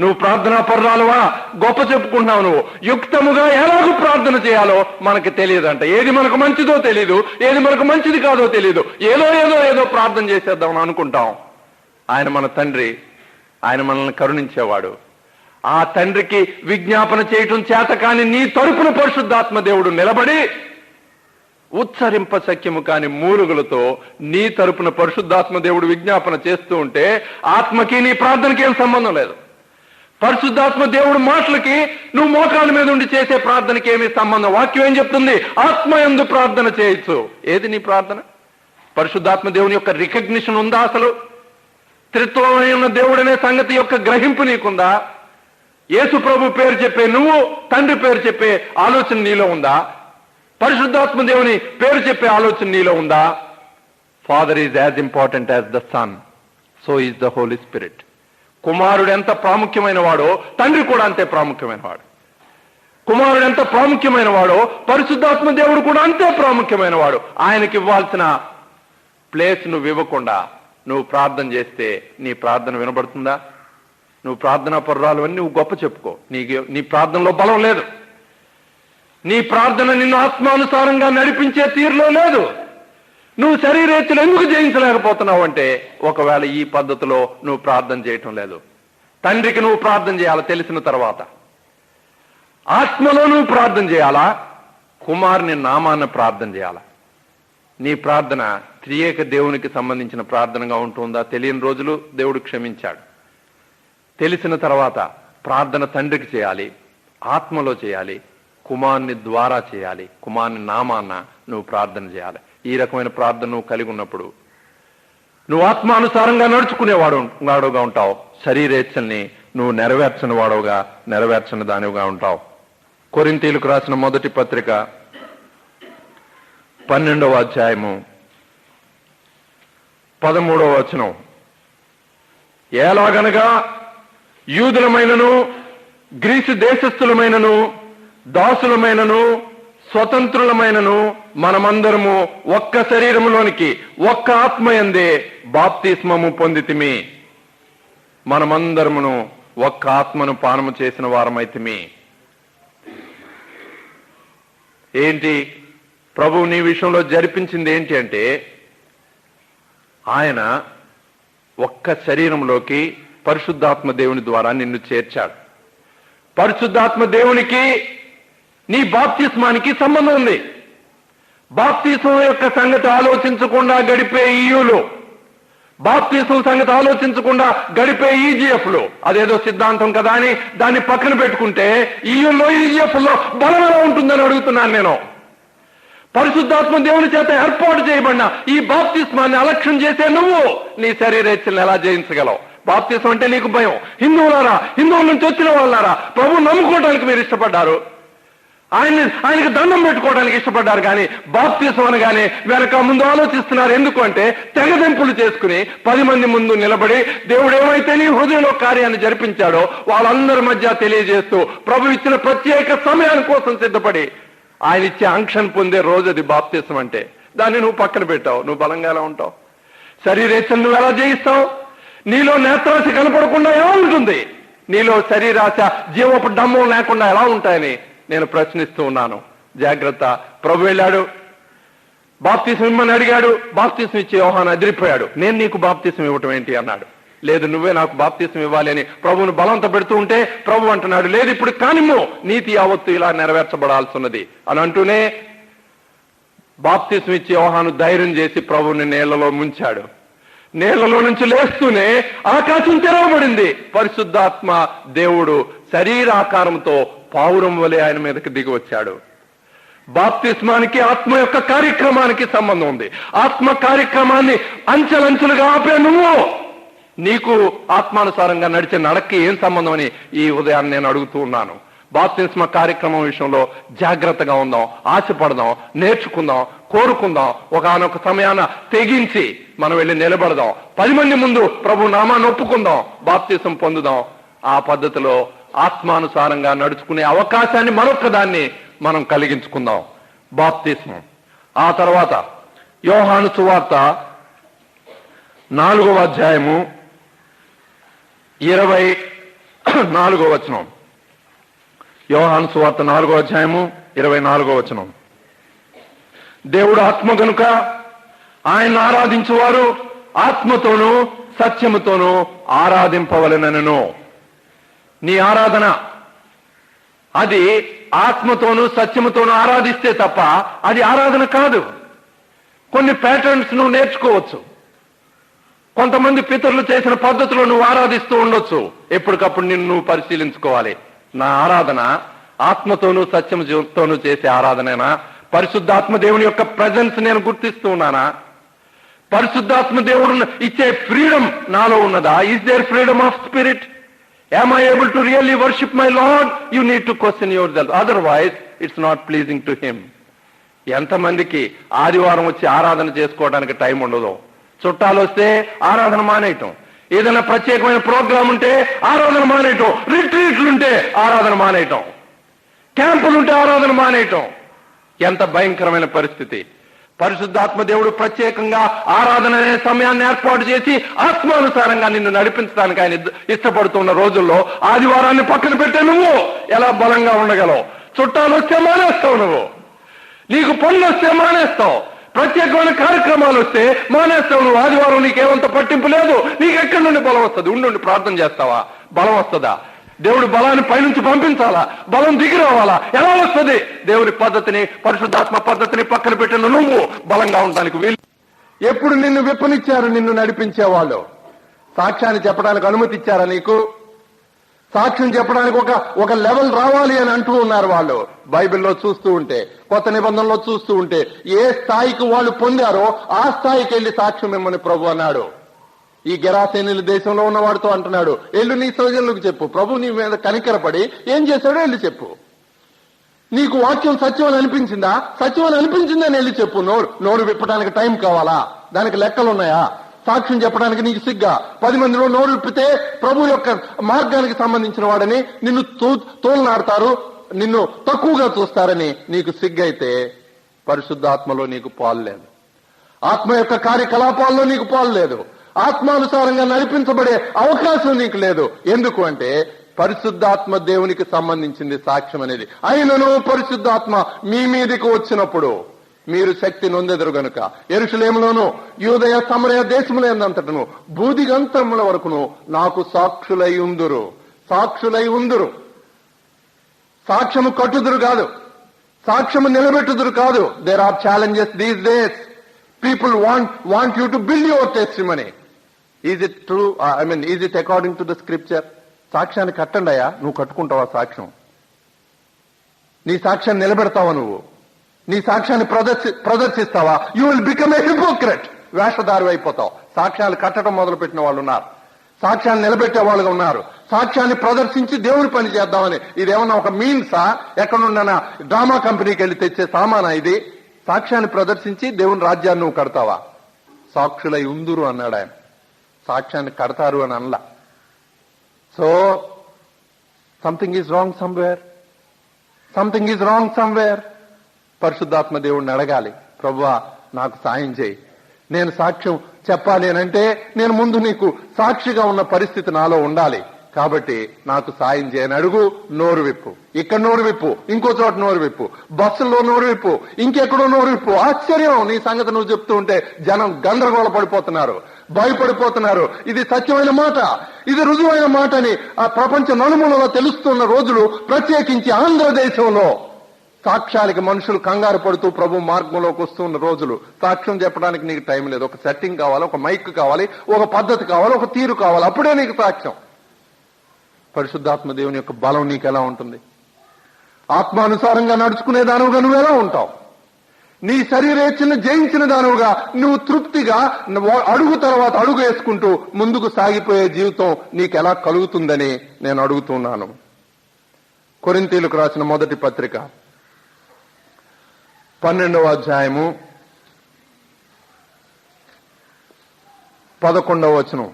నువ్వు ప్రార్థనా పరురాలువా? గొప్ప చెప్పుకుంటున్నావు. నువ్వు యుక్తముగా ఎలాగూ ప్రార్థన చేయాలో మనకి తెలియదంట. ఏది మనకు మంచిదో తెలీదు, ఏది మనకు మంచిది కాదో తెలీదు. ఏదో ప్రార్థన చేసేద్దామని అనుకుంటాం. ఆయన మన తండ్రి, ఆయన మనల్ని కరుణించేవాడు. ఆ తండ్రికి విజ్ఞాపన చేయటం చేత కాని నీ తరపున పరిశుద్ధాత్మ దేవుడు నిలబడి ఉచ్చరింప శక్యము కాని మూలుగులతో నీ తరపున పరిశుద్ధాత్మ దేవుడు విజ్ఞాపన చేస్తూ ఉంటే ఆత్మకి నీ ప్రార్థనకి ఏం సంబంధం లేదు. పరిశుద్ధాత్మ దేవుడు మాటలకి నువ్వు మోకాళ్ళ మీద ఉండి చేసే ప్రార్థనకి ఏమీ సంబంధం? వాక్యం ఏం చెప్తుంది? ఆత్మ యందు ప్రార్థన చేయొచ్చు. ఏది నీ ప్రార్థన? పరిశుద్ధాత్మ దేవుని యొక్క రికగ్నిషన్ ఉందా? అసలు త్రిత్వమై ఉన్న దేవుడనే సంగతి యొక్క గ్రహింపు నీకుందా? యేసు ప్రభు పేరు చెప్పే నువ్వు తండ్రి పేరు చెప్పే ఆలోచన నీలో ఉందా? పరిశుద్ధాత్మ దేవుని పేరు చెప్పే ఆలోచన నీలో ఉందా? Father is as important as the son, so is the holy spirit. కుమారుడు ఎంత ప్రాముఖ్యమైన వాడో తండ్రి కూడా అంతే ప్రాముఖ్యమైన వాడు. కుమారుడు ఎంత ప్రాముఖ్యమైన వాడో పరిశుద్ధాత్మ దేవుడు కూడా అంతే ప్రాముఖ్యమైన వాడు. ఆయనకి ఇవ్వాల్సిన ప్లేస్ నువ్వు ఇవ్వకుండా నువ్వు ప్రార్థన చేస్తే నీ ప్రార్థన వినబడుతుందా? నువ్వు ప్రార్థనా పరురాలు అని నువ్వు గొప్ప చెప్పుకో, నీ ప్రార్థనలో బలం లేదు. నీ ప్రార్థన నిన్ను ఆత్మానుసారంగా నడిపించే తీరులో లేదు. నువ్వు శరీరేచ్ఛలు ఎందుకు జయించలేకపోతున్నావు అంటే, ఒకవేళ ఈ పద్ధతిలో నువ్వు ప్రార్థన చేయటం లేదు. తండ్రికి నువ్వు ప్రార్థన చేయాలా తెలిసిన తర్వాత, ఆత్మలో నువ్వు ప్రార్థన చేయాలా, కుమారుని నామాన్న ప్రార్థన చేయాలా. నీ ప్రార్థన త్రియేక దేవునికి సంబంధించిన ప్రార్థనగా ఉంటుందా? తెలియని రోజులు దేవుడు క్షమించాడు. తెలిసిన తర్వాత ప్రార్థన తండ్రికి చేయాలి, ఆత్మలో చేయాలి, కుమారుని ద్వారా చేయాలి, కుమారుని నామాన్న నువ్వు ప్రార్థన చేయాలి. ఈ రకమైన ప్రార్థన నువ్వు కలిగి ఉన్నప్పుడు నువ్వు ఆత్మానుసారంగా నడుచుకునేవాడుగా ఉంటావు. శరీరేచ్ఛల్ని నువ్వు నెరవేర్చని దానివిగా ఉంటావు. కొరింథీయులకు రాసిన మొదటి పత్రిక 12వ అధ్యాయము 13వ వచనం, ఎలాగనగా యూదులమైనను గ్రీసు దేశస్థులమైనను దాసులమైనను స్వతంత్రులమైనను మనమందరము ఒక్క శరీరములోనికి ఒక్క ఆత్మయందే బాప్తిస్మము పొందితిమి. మనమందరమును ఒక్క ఆత్మను పానము చేసిన వారమైతిమి. ఏంటి ప్రభు నీ విషయంలో జరిపించింది ఏంటి అంటే, ఆయన ఒక్క శరీరంలోకి పరిశుద్ధాత్మ దేవుని ద్వారా నిన్ను చేర్చాడు. పరిశుద్ధాత్మ దేవునికి నీ బాప్తిస్మానికి సంబంధం ఉంది. బాప్తిస్మం యొక్క సంగతి ఆలోచించకుండా గడిపే ఈయులు, బాప్తిస్మం సంగతి ఆలోచించకుండా గడిపే ఈజీఎఫ్లు, అదేదో సిద్ధాంతం కదా అని దాన్ని పక్కన పెట్టుకుంటే ఈయుల్లో ఈజీఎఫ్లో బలం ఎలా ఉంటుందని అడుగుతున్నాను నేను. పరిశుద్ధాత్మ దేవుని చేత ఏర్పాటు చేయబడిన ఈ బాప్తిస్మాన్ని అలక్ష్యం చేసే నువ్వు నీ శరీరేచ్ఛలను ఎలా జయించగలవు? బాప్తిస్మం అంటే నీకు భయం. హిందువుల నుంచి వచ్చిన వాళ్ళారా, ప్రభు నమ్ముకోవడానికి మీరు ఇష్టపడ్డారు, ఆయనకి దండం పెట్టుకోవడానికి ఇష్టపడ్డారు, కానీ బాప్తిస్మం అనగానే వెనక ముందు ఆలోచిస్తున్నారు. ఎందుకు అంటే తెగదెంపులు చేసుకుని 10 మంది ముందు నిలబడి దేవుడు ఏమైతే నీ హృదయంలో కార్యాన్ని జరిపించాడో వాళ్ళందరి మధ్య తెలియజేస్తూ ప్రభు ఇచ్చిన ప్రత్యేక సమయాని కోసం సిద్ధపడి ఆయన ఇచ్చే ఆంక్షను పొందే రోజు అది బాప్తిస్మం అంటే. దాన్ని నువ్వు పక్కన పెట్టావు, నువ్వు బలంగా ఎలా ఉంటావు? శరీరేచ్ఛను నువ్వు ఎలా జయిస్తావు? నీలో నేత్రాశ కనపడకుండా ఎలా ఉంటుంది? నీలో శరీరాశ జీవపు డమ్మం లేకుండా ఎలా ఉంటాయని నేను ప్రశ్నిస్తూ ఉన్నాను. జాగ్రత్త. ప్రభు వెళ్ళాడు, బాప్తిస్మం ఇమ్మని అడిగాడు, బాప్తిస్మం ఇచ్చే యోహాను అదిరిపోయాడు. నేను నీకు బాప్తిస్మం ఇవ్వటం ఏంటి అన్నాడు. లేదు, నువ్వే నాకు బాప్తిస్మం ఇవ్వాలి అని ప్రభువును బలంతో పెడుతూ ఉంటే ప్రభు అంటున్నాడు, లేదు ఇప్పుడు కానిమ్మో, నీతి యావత్తు ఇలా నెరవేర్చబడాల్సి ఉన్నది అని అంటూనే బాప్తిస్మం ఇచ్చే యోహాను ధైర్యం చేసి ప్రభువుని నీళ్లలో ముంచాడు. నీళ్లలో నుంచి లేస్తూనే ఆకాశం తెరవబడింది. పరిశుద్ధాత్మ దేవుడు శరీరాకారంతో పావురం వలె ఆయన మీదకి దిగి వచ్చాడు. బాప్తిస్మానికి ఆత్మ యొక్క కార్యక్రమానికి సంబంధం ఉంది. ఆత్మ కార్యక్రమాన్ని అంచెలంచెలుగా ఆపే నువ్వు, నీకు ఆత్మానుసారంగా నడిచే నడక్కి ఏం సంబంధం అని ఈ ఉదయాన్ని నేను అడుగుతూ ఉన్నాను. బాప్తిస్మ కార్యక్రమం విషయంలో జాగ్రత్తగా ఉందాం, ఆశపడదాం, నేర్చుకుందాం, కోరుకుందాం. ఒకనొక సమయాన తెగించి మనం వెళ్ళి నిలబడదాం. 10 మంది ముందు ప్రభు నామాన్ని ఒప్పుకుందాం, బాప్తిస్మం పొందుదాం. ఆ పద్ధతిలో ఆత్మానుసారంగా నడుచుకునే అవకాశాన్ని మరొకదాన్ని మనం కలిగించుకుందాం, బాప్తిస్మం. ఆ తర్వాత యోహాను సువార్త 4వ అధ్యాయము 24వ వచనం. యోహాను సువార్త 4వ అధ్యాయము 24వ వచనం. దేవుడు ఆత్మ కనుక ఆయన ఆరాధించువారు ఆత్మతోనూ సత్యముతోనూ ఆరాధింపవలెనను. నీ ఆరాధన అది ఆత్మతోనూ సత్యముతోనూ ఆరాధిస్తే తప్ప అది ఆరాధన కాదు. కొన్ని ప్యాటర్న్స్ నువ్వు నేర్చుకోవచ్చు, కొంతమంది పితరులు చేసిన పద్ధతిలో నువ్వు ఆరాధిస్తూ ఉండొచ్చు. ఎప్పటికప్పుడు నిన్ను నువ్వు పరిశీలించుకోవాలి. నా ఆరాధన ఆత్మతోనూ సత్యముతోనూ చేసే ఆరాధనేనా? పరిశుద్ధాత్మ దేవుని యొక్క ప్రెజెన్స్ నేను గుర్తిస్తూ ఉన్నానా? పరిశుద్ధాత్మ దేవుడు ఇచ్చే ఫ్రీడమ్ నాలో ఉన్నదా? Is there freedom of spirit? Am I able to really worship my Lord? You need to question yourself. Otherwise, it's not pleasing to Him. ఎంతమందికి ఆదివారం వచ్చి ఆరాధన చేసుకోవడానికి టైం ఉండదు. చుట్టాలు వస్తే ఆరాధన మానేయటం, ఏదైనా ప్రత్యేకమైన ప్రోగ్రాం ఉంటే ఆరాధన మానేయటం, రిట్రీట్లుంటే ఆరాధన మానేయటం, క్యాంపులుంటే ఆరాధన మానేయటం. ఎంత భయంకరమైన పరిస్థితి. పరిశుద్ధాత్మ దేవుడు ప్రత్యేకంగా ఆరాధన అనే సమయాన్ని ఏర్పాటు చేసి ఆత్మానుసారంగా నిన్ను నడిపించడానికి ఆయన ఇష్టపడుతున్న రోజుల్లో ఆదివారాన్ని పక్కన పెట్టే నువ్వు ఎలా బలంగా ఉండగలవు? చుట్టాలు వస్తే మానేస్తావు, నువ్వు నీకు పనులు వస్తే మానేస్తావు, ప్రత్యేకమైన కార్యక్రమాలు వస్తే మానేస్తావు నువ్వు. ఆదివారం నీకేమంత పట్టింపు లేదు, నీకు ఎక్కడి నుండి బలం వస్తుంది? ఉండి ప్రార్థన చేస్తావా? బలం వస్తుందా? దేవుడు బలాన్ని పైనుంచి పంపించాలా? బలం దిగి రావాలా? ఎలా వస్తుంది? దేవుని పద్ధతిని, పరిశుద్ధాత్మ పద్ధతిని పక్కన పెట్టిన నువ్వు బలంగా ఉండడానికి వీలు. ఎప్పుడు నిన్ను విప్పనిచ్చారు నిన్ను నడిపించేవాళ్ళు? సాక్ష్యాన్ని చెప్పడానికి అనుమతి ఇచ్చారా నీకు? సాక్ష్యం చెప్పడానికి ఒక లెవెల్ రావాలి అని అంటూ ఉన్నారు వాళ్ళు. బైబిల్లో చూస్తూ ఉంటే, కొత్త నిబంధనలో చూస్తూ ఉంటే, ఏ స్థాయికి వాళ్ళు పొందారో ఆ స్థాయికి వెళ్లి సాక్ష్యం ఇమ్మని ప్రభు అన్నాడు. ఈ గెరాసేనీల దేశంలో ఉన్నవాడితో అంటున్నాడు, ఎల్లు నీ సోదరులకు చెప్పు, ప్రభు నీ మీద కనికరపడి ఏం చేశాడో వెళ్ళి చెప్పు. నీకు వాక్యం సత్యం అని అనిపించిందా? సత్యం అని అనిపించిందని వెళ్ళి చెప్పు. నోరు విప్పడానికి టైం కావాలా? దానికి లెక్కలున్నాయా? సాక్ష్యం చెప్పడానికి నీకు సిగ్గా? 10 మందిలో నోరు విప్పితే ప్రభు యొక్క మార్గానికి సంబంధించిన వాడని నిన్ను తోలనాడతారు, నిన్ను తక్కువగా చూస్తారని నీకు సిగ్గైతే పరిశుద్ధాత్మలో నీకు పాలు లేదు, ఆత్మ యొక్క కార్యకలాపాల్లో నీకు పాలు లేదు, ఆత్మానుసారంగా నడిపించబడే అవకాశం నీకు లేదు. ఎందుకు అంటే పరిశుద్ధాత్మ దేవునికి సంబంధించింది సాక్ష్యం అనేది. అయినను పరిశుద్ధాత్మ మీ మీదకి వచ్చినప్పుడు మీరు శక్తి నొందెదరు గనుక యెరూషలేములోను యూదయ సమరయ దేశములంతటను భూదిగంతముల వరకును నాకు సాక్షులై ఉందురు. సాక్షులై ఉందురు. సాక్ష్యము కట్టుదురు కాదు, సాక్ష్యము నిలబెట్టుదురు కాదు. There are challenges these days. People want you to build your testimony. Is it true? Is it according to the scripture? సాక్ష్యాన్ని కట్టండి అయ్యా. నువ్వు కట్టుకుంటావా సాక్ష్యం? నీ సాక్ష్యాన్ని నిలబెడతావా? నువ్వు నీ సాక్ష్యాన్ని ప్రదర్శిస్తావా? You will become a hypocrite. వేషధారి అయిపోతావు. సాక్ష్యాలు కట్టడం మొదలుపెట్టిన వాళ్ళు ఉన్నారు, సాక్ష్యాన్ని నిలబెట్టే వాళ్ళుగా ఉన్నారు. సాక్ష్యాన్ని ప్రదర్శించి దేవుని పని చేద్దామని. ఇదేమన్నా ఒక మీన్సా? ఎక్కడున్నా డ్రామా కంపెనీకి వెళ్ళి తెచ్చే సామానా ఇది? సాక్ష్యాన్ని ప్రదర్శించి దేవుని రాజ్యాన్ని నువ్వు కడతావా? సాక్షులై ఉందురు అన్నాడు ఆయన. సాక్ష్యాన్ని కడతారు అని అనలా. So something is wrong somewhere. Something is wrong somewhere. పరిశుద్ధాత్మ దేవుడిని అడగాలి, ప్రభువా నాకు సాయం చేయి, నేను సాక్ష్యం చెప్పాలి అని అంటే నేను ముందు నీకు సాక్షిగా ఉన్న పరిస్థితి నాలో ఉండాలి. కాబట్టి నాకు సాయం చేయని అడుగు. నోరు విప్పు. ఇక్కడ నోరు విప్పు, ఇంకో చోట నోరు విప్పు, బస్సుల్లో నోరు విప్పు, ఇంకెక్కడో నోరు విప్పు. ఆశ్చర్యం, నీ సంగతి నువ్వు చెప్తూ ఉంటే జనం గందరగోళ పడిపోతున్నారు, భయపడిపోతున్నారు. ఇది సత్యమైన మాట, ఇది రుజువైన మాట అని ఆ ప్రపంచ నలుమూలలో తెలుస్తున్న రోజులు, ప్రత్యేకించి ఆంధ్రదేశంలో సాక్ష్యాలకి మనుషులు కంగారు పడుతూ ప్రభు మార్గంలోకి వస్తున్న రోజులు. సాక్ష్యం చెప్పడానికి నీకు టైం లేదు. ఒక సెట్టింగ్ కావాలి, ఒక మైక్ కావాలి, ఒక పద్ధతి కావాలి, ఒక తీరు కావాలి, అప్పుడే నీకు సాక్ష్యం. పరిశుద్ధాత్మ దేవుని యొక్క బలం నీకు ఎలా ఉంటుంది? ఆత్మానుసారంగా నడుచుకునే దానువుగా నువ్వు ఎలా ఉంటావు? నీ శరీరేచ్ఛను జయించిన దానువుగా నువ్వు తృప్తిగా అడుగు తర్వాత అడుగు వేసుకుంటూ ముందుకు సాగిపోయే జీవితం నీకు ఎలా కలుగుతుందని నేను అడుగుతున్నాను. కొరింథీయులకు రాసిన మొదటి పత్రిక 12వ అధ్యాయము 11వ వచనం.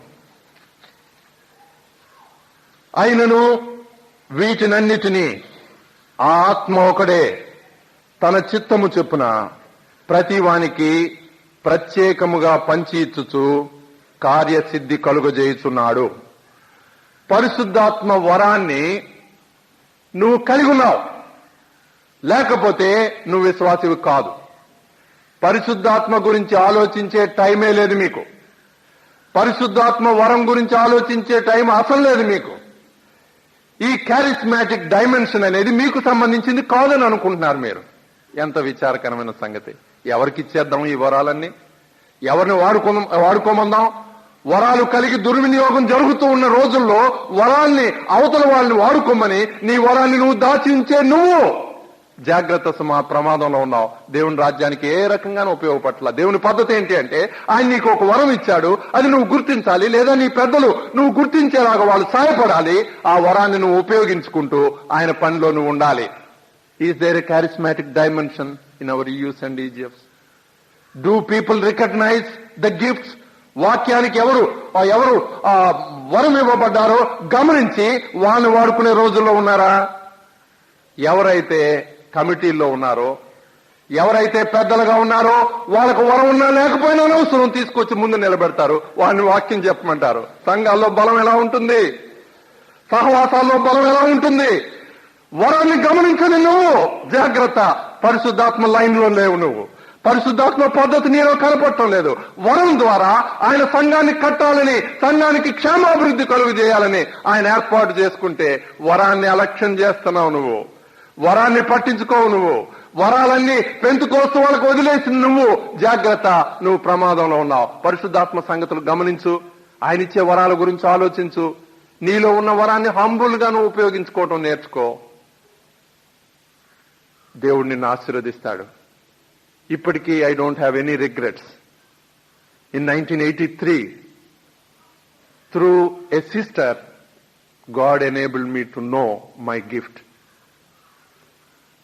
అయినను వీటినన్నిటినీ ఆ ఆత్మ ఒకడే తన చిత్తము చొప్పున ప్రతి వానికి ప్రత్యేకముగా పంచి ఇచ్చుచు కార్యసిద్ధి కలుగజేయుచున్నాడు. పరిశుద్ధాత్మ వరాన్ని నువ్వు కలిగి ఉన్నావు, లేకపోతే నువ్వు విశ్వాసివి కాదు. పరిశుద్ధాత్మ గురించి ఆలోచించే టైమే లేదు మీకు. పరిశుద్ధాత్మ వరం గురించి ఆలోచించే టైం అసలు లేదు మీకు. ఈ క్యారిస్మాటిక్ డైమెన్షన్ అనేది మీకు సంబంధించింది కాదని అనుకుంటున్నారు మీరు. ఎంత విచారకరమైన సంగతి. ఎవరికి ఇచ్చేద్దాం ఈ వరాలన్నీ? ఎవరిని వాడుకోమందాం? వరాలు కలిగి దుర్వినియోగం జరుగుతూ ఉన్న రోజుల్లో వరాల్ని అవతల వాళ్ళని వాడుకోమని నీ వరాన్ని నువ్వు దాచి ఉంచే నువ్వు జాగ్రత్త సుమా, ప్రమాదంలో ఉన్నావు. దేవుని రాజ్యానికి ఏ రకంగానూ ఉపయోగపట్ల. దేవుని పద్ధతి ఏంటి అంటే ఆయన నీకు ఒక వరం ఇచ్చాడు, అది నువ్వు గుర్తించాలి, లేదా నీ పెద్దలు నువ్వు గుర్తించేలాగా వాళ్ళు సహాయపడాలి. ఆ వరాన్ని నువ్వు ఉపయోగించుకుంటూ ఆయన పనిలో నువ్వు ఉండాలి. Is there a charismatic dimension? in our EUs and EGFs? Do people recognize the gifts? వాక్యానికి ఎవరు వరం ఇవ్వబడ్డారో గమనించి వాళ్ళని వాడుకునే రోజుల్లో ఉన్నారా? ఎవరైతే కమిటీల్లో ఉన్నారో, ఎవరైతే పెద్దలుగా ఉన్నారో, వాళ్ళకు వరం ఉన్నా లేకపోయినా అవసరం తీసుకొచ్చి ముందు నిలబెడతారు, వాళ్ళని వాక్యం చెప్పమంటారు. సంఘాల్లో బలం ఎలా ఉంటుంది? సహవాసాల్లో బలం ఎలా ఉంటుంది? వరాన్ని గమనించని నువ్వు జాగ్రత్త. పరిశుద్ధాత్మ లైన్లో లేవు నువ్వు. పరిశుద్ధాత్మ పద్ధతి నీలో కనపడటం లేదు. వరం ద్వారా ఆయన సంఘాన్ని కట్టాలని, సంఘానికి క్షేమాభివృద్ధి కలుగు చేయాలని ఆయన ఏర్పాటు చేసుకుంటే వరాన్ని అలక్ష్యం చేస్తున్నావు నువ్వు. వరాన్ని పట్టించుకోవు నువ్వు. వరాలన్నీ పెంతుకోస్తూ వాళ్ళకు వదిలేసి నువ్వు జాగ్రత్త, నువ్వు ప్రమాదంలో ఉన్నావు. పరిశుద్ధాత్మ సంగతులు గమనించు. ఆయన ఇచ్చే వరాల గురించి ఆలోచించు. నీలో ఉన్న వరాన్ని హంబుల్ గా నువ్వు ఉపయోగించుకోవటం నేర్చుకో. దేవుడు నిన్ను ఆశీర్వదిస్తాడు. ఇప్పటికీ I don't have any regrets. In 1983, through a sister, God enabled me to know my gift.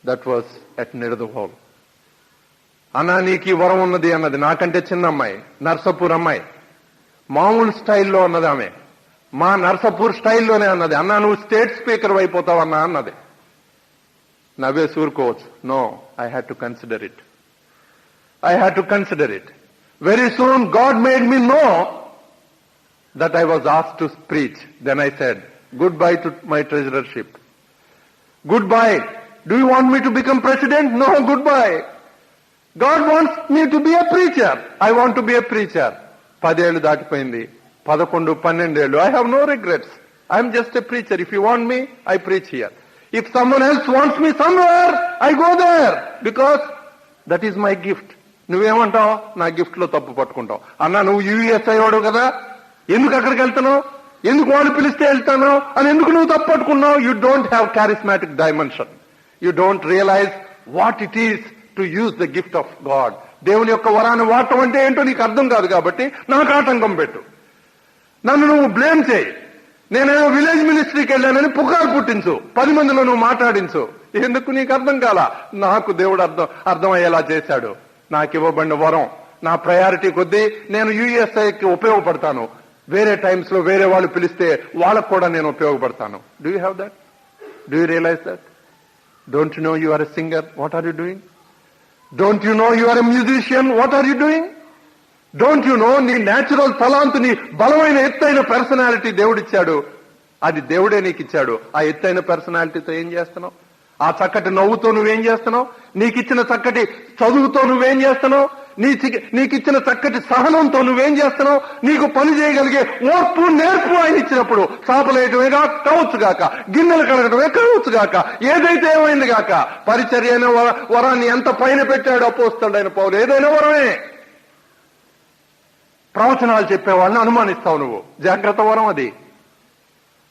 That was at Nidadavolu. అన్నా నీకు ఈ వరం ఉన్నది అన్నది. నాకంటే చిన్న అమ్మాయి, నర్సాపూర్ అమ్మాయి. మామూలు స్టైల్లో అన్నది ఆమె. మా నర్సాపూర్ స్టైల్లోనే అన్నది, అన్నా నువ్వు స్టేట్ స్పీకర్ అయిపోతావు అన్నా అన్నది. నవ్వేసి ఊరుకోవచ్చు. No, I had to consider it. I had to consider it. Very soon God made me know that I was asked to preach. Then I said, goodbye to my treasurership. Goodbye. Do you want me to become president? No, goodbye. God wants me to be a preacher. I want to be a preacher. 10 ఏళ్ళు దాటిపోయింది. 11, 12 ఏళ్ళు. I have no regrets. I am just a preacher. If you want me, I preach here. If someone else wants me somewhere, I go there. Because that is my gift. నువ్వేమంటావు? నా gift లో తప్పు పట్టుకుంటావు. అన్నా నువ్వు యూఎస్ఐ వాడు కదా, ఎందుకు అక్కడికి వెళ్తున్నావు? ఎందుకు వాళ్ళు పిలిస్తే వెళ్తాను అని ఎందుకు నువ్వు తప్పు పట్టుకున్నావు? You don't have charismatic dimension. You don't realize what it is to use the gift of God. దేవుని యొక్క వరాన్ని వాడటం అంటే ఏంటో నీకు అర్థం కాదు కాబట్టి నాకు ఆటంకం పెట్టు. నన్ను నువ్వు బ్లేమ్ చేయి. నేనేదో విలేజ్ మినిస్ట్రీకి వెళ్ళానని పుకారు పుట్టించు. 10 మందిలో నువ్వు మాట్లాడించు. ఎందుకు నీకు అర్థం కాలా? నాకు దేవుడు అర్థమయ్యేలా చేశాడు. నాకు ఇవ్వబడిన వరం, నా ప్రయారిటీ కొద్దీ నేను యూఎస్ఐకి ఉపయోగపడతాను. వేరే టైమ్స్ లో వేరే వాళ్ళు పిలిస్తే వాళ్ళకు కూడా నేను ఉపయోగపడతాను. Do you have that? Do you realize that? Don't you know you are a singer? What are you doing? Don't you know you are a musician? What are you doing? Don't you know నీ natural తలాంతు, నీ బలమైన ఎత్తైన personality దేవుడిచ్చాడు. అది దేవుడే నీకు ఇచ్చాడు. ఆ ఎత్తైన పర్సనాలిటీతో ఏం చేస్తున్నావు? ఆ చక్కటి నవ్వుతో నువ్వేం చేస్తున్నావు? నీకిచ్చిన చక్కటి చదువుతో నువ్వేం చేస్తున్నావు? నీకిచ్చిన చక్కటి సహనంతో నువ్వేం చేస్తున్నావు? నీకు పని చేయగలిగే ఓర్పు నేర్పు ఆయన ఇచ్చినప్పుడు చాపలేయటమే కావచ్చు గాక, గిన్నెలు కడగటమే కావచ్చు గాక, ఏదైతే ఏమైంది గాక, పరిచర్య అయిన వరాన్ని ఎంత పైన పెట్టాడు అపోస్తలుడైన పౌలు. ఏదైనా వరమే. ప్రవచనాలు చెప్పేవాళ్ళని అనుమానిస్తావు నువ్వు, జాగ్రత్త వరం అది.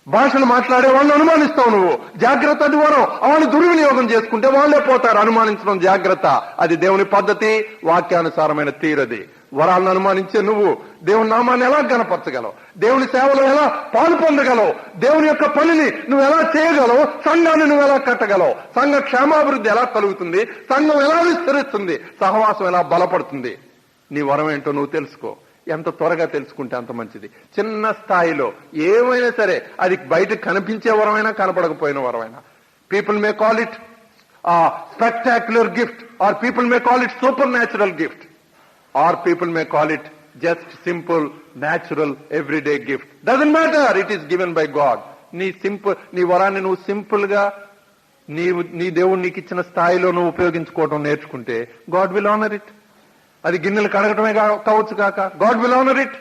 భాషలు మాట్లాడే వాళ్ళని అనుమానిస్తావు నువ్వు, జాగ్రత్త అది వరం. వాళ్ళు దుర్వినియోగం చేసుకుంటే వాళ్లే పోతారు. అనుమానించడం జాగ్రత్త. అది దేవుని పద్ధతి, వాక్యానుసారమైన తీరది. వరాలను అనుమానించే నువ్వు దేవుని నామాన్ని ఎలా గణపరచగలవు? దేవుని సేవలో ఎలా పాలు పొందగలవు? దేవుని యొక్క పనిని నువ్వు ఎలా చేయగలవు? సంఘాన్ని నువ్వు ఎలా కట్టగలవు? సంఘ క్షేమాభివృద్ధి ఎలా కలుగుతుంది? సంఘం ఎలా విస్తరిస్తుంది? సహవాసం ఎలా బలపడుతుంది? నీ వరం ఏంటో నువ్వు తెలుసుకో. ఎంత త్వరగా తెలుసుకుంటే అంత మంచిది. చిన్న స్థాయిలో ఏమైనా సరే, అది బయటకు కనిపించే వరమైనా కనపడకపోయిన వరమైనా. People may call it spectacular gift, or people may call it supernatural gift, or people may call it just simple natural everyday gift. Doesn't matter, it is given by God. నీ వరాన్ని నువ్వు simple గా నీ దేవుడు నీకు ఇచ్చిన స్థాయిలో నువ్వు ఉపయోగించుకోవడం నేర్చుకుంటే గాడ్ విల్ ఆనర్ ఇట్. అది గిన్నెలు కడగటమే కావచ్చు కాక, గాడ్ విల్ ఆనర్ ఇట్.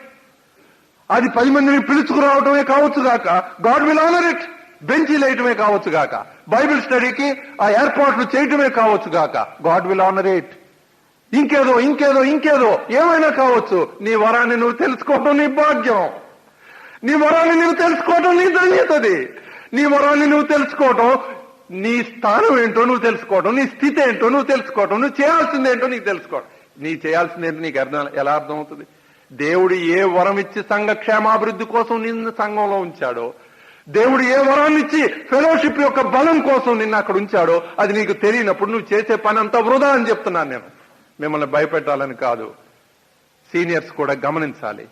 అది 10 మందిని పిలుచుకురావటమే కావచ్చు గాక, గాడ్ విల్ ఆనర్ ఇట్. బెంచీలు వేయటమే కావచ్చు గాక, బైబిల్ స్టడీకి ఆ ఏర్పాట్లు చేయటమే కావచ్చు గాక, గాడ్ విల్ ఆనర్ ఇట్. ఇంకేదో ఇంకేదో ఇంకేదో ఏమైనా కావచ్చు. నీ వరాన్ని నువ్వు తెలుసుకోవటం నీ భాగ్యం. నీ వరాన్ని నువ్వు తెలుసుకోవటం నీ ధన్యతది. నీ వరాన్ని నువ్వు తెలుసుకోవటం, నీ స్థానం ఏంటో నువ్వు తెలుసుకోవటం, నీ స్థితి ఏంటో నువ్వు తెలుసుకోవటం, నువ్వు చేయాల్సిందేంటో నీకు తెలుసుకోవటం. నీ చేయాల్సిందేంటో నీకు ఎలా అర్థమవుతుంది? దేవుడు ఏ వరం ఇచ్చి సంఘ క్షేమాభివృద్ధి కోసం నిన్ను సంఘంలో ఉంచాడో, దేవుడు ఏ వరాన్ని ఇచ్చి ఫెలోషిప్ యొక్క బలం కోసం నిన్ను అక్కడ ఉంచాడో అది నీకు తెలియనప్పుడు నువ్వు చేసే పని అంతా వృధా అని చెప్తున్నాను నేను. మిమ్మల్ని భయపెట్టాలని కాదు. సీనియర్స్ కూడా గమనించాలి.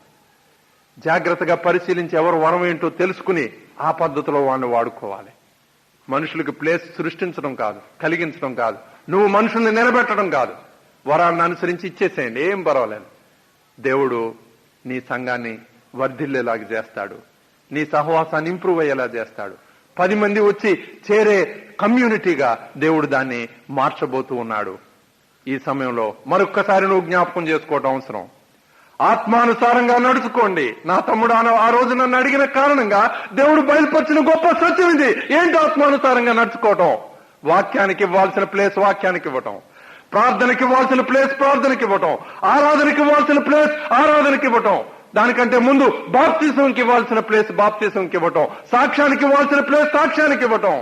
జాగ్రత్తగా పరిశీలించి ఎవరు వరం ఏంటో తెలుసుకుని ఆ పద్ధతిలో వాడిని వాడుకోవాలి. మనుషులకు ప్లేస్ సృష్టించడం కాదు, కలిగించడం కాదు, నువ్వు మనుషుల్ని నిలబెట్టడం కాదు. వరాన్ని అనుసరించి ఇచ్చేసేయండి, ఏం పర్వాలేదు. దేవుడు నీ సంఘాన్ని వర్ధిల్లేలాగా చేస్తాడు, నీ సహవాసాన్ని ఇంప్రూవ్ అయ్యేలా చేస్తాడు. 10 మంది వచ్చి చేరే కమ్యూనిటీగా దేవుడు దాన్ని మార్చబోతూ ఉన్నాడు. ఈ సమయంలో మరొక్కసారి నువ్వు జ్ఞాపకం చేసుకోవడం అవసరం. ఆత్మానుసారంగా నడుచుకోండి. నా తమ్ముడు ఆ రోజు నన్ను అడిగిన కారణంగా దేవుడు బయలుపరిచిన గొప్ప సత్యం ఇది. ఏంటి ఆత్మానుసారంగా నడుచుకోవటం? వాక్యానికి ఇవ్వాల్సిన ప్లేస్ వాక్యానికి ఇవ్వటం, ప్రార్థనకి ఇవ్వాల్సిన ప్లేస్ ప్రార్థనకి ఇవ్వటం, ఆరాధనకి ఇవ్వాల్సిన ప్లేస్ ఆరాధనకి ఇవ్వటం, దానికంటే ముందు బాప్తిజంకి ఇవ్వాల్సిన ప్లేస్ బాప్తిజంకి ఇవ్వటం, సాక్ష్యానికి ఇవ్వాల్సిన ప్లేస్ సాక్ష్యానికి ఇవ్వటం,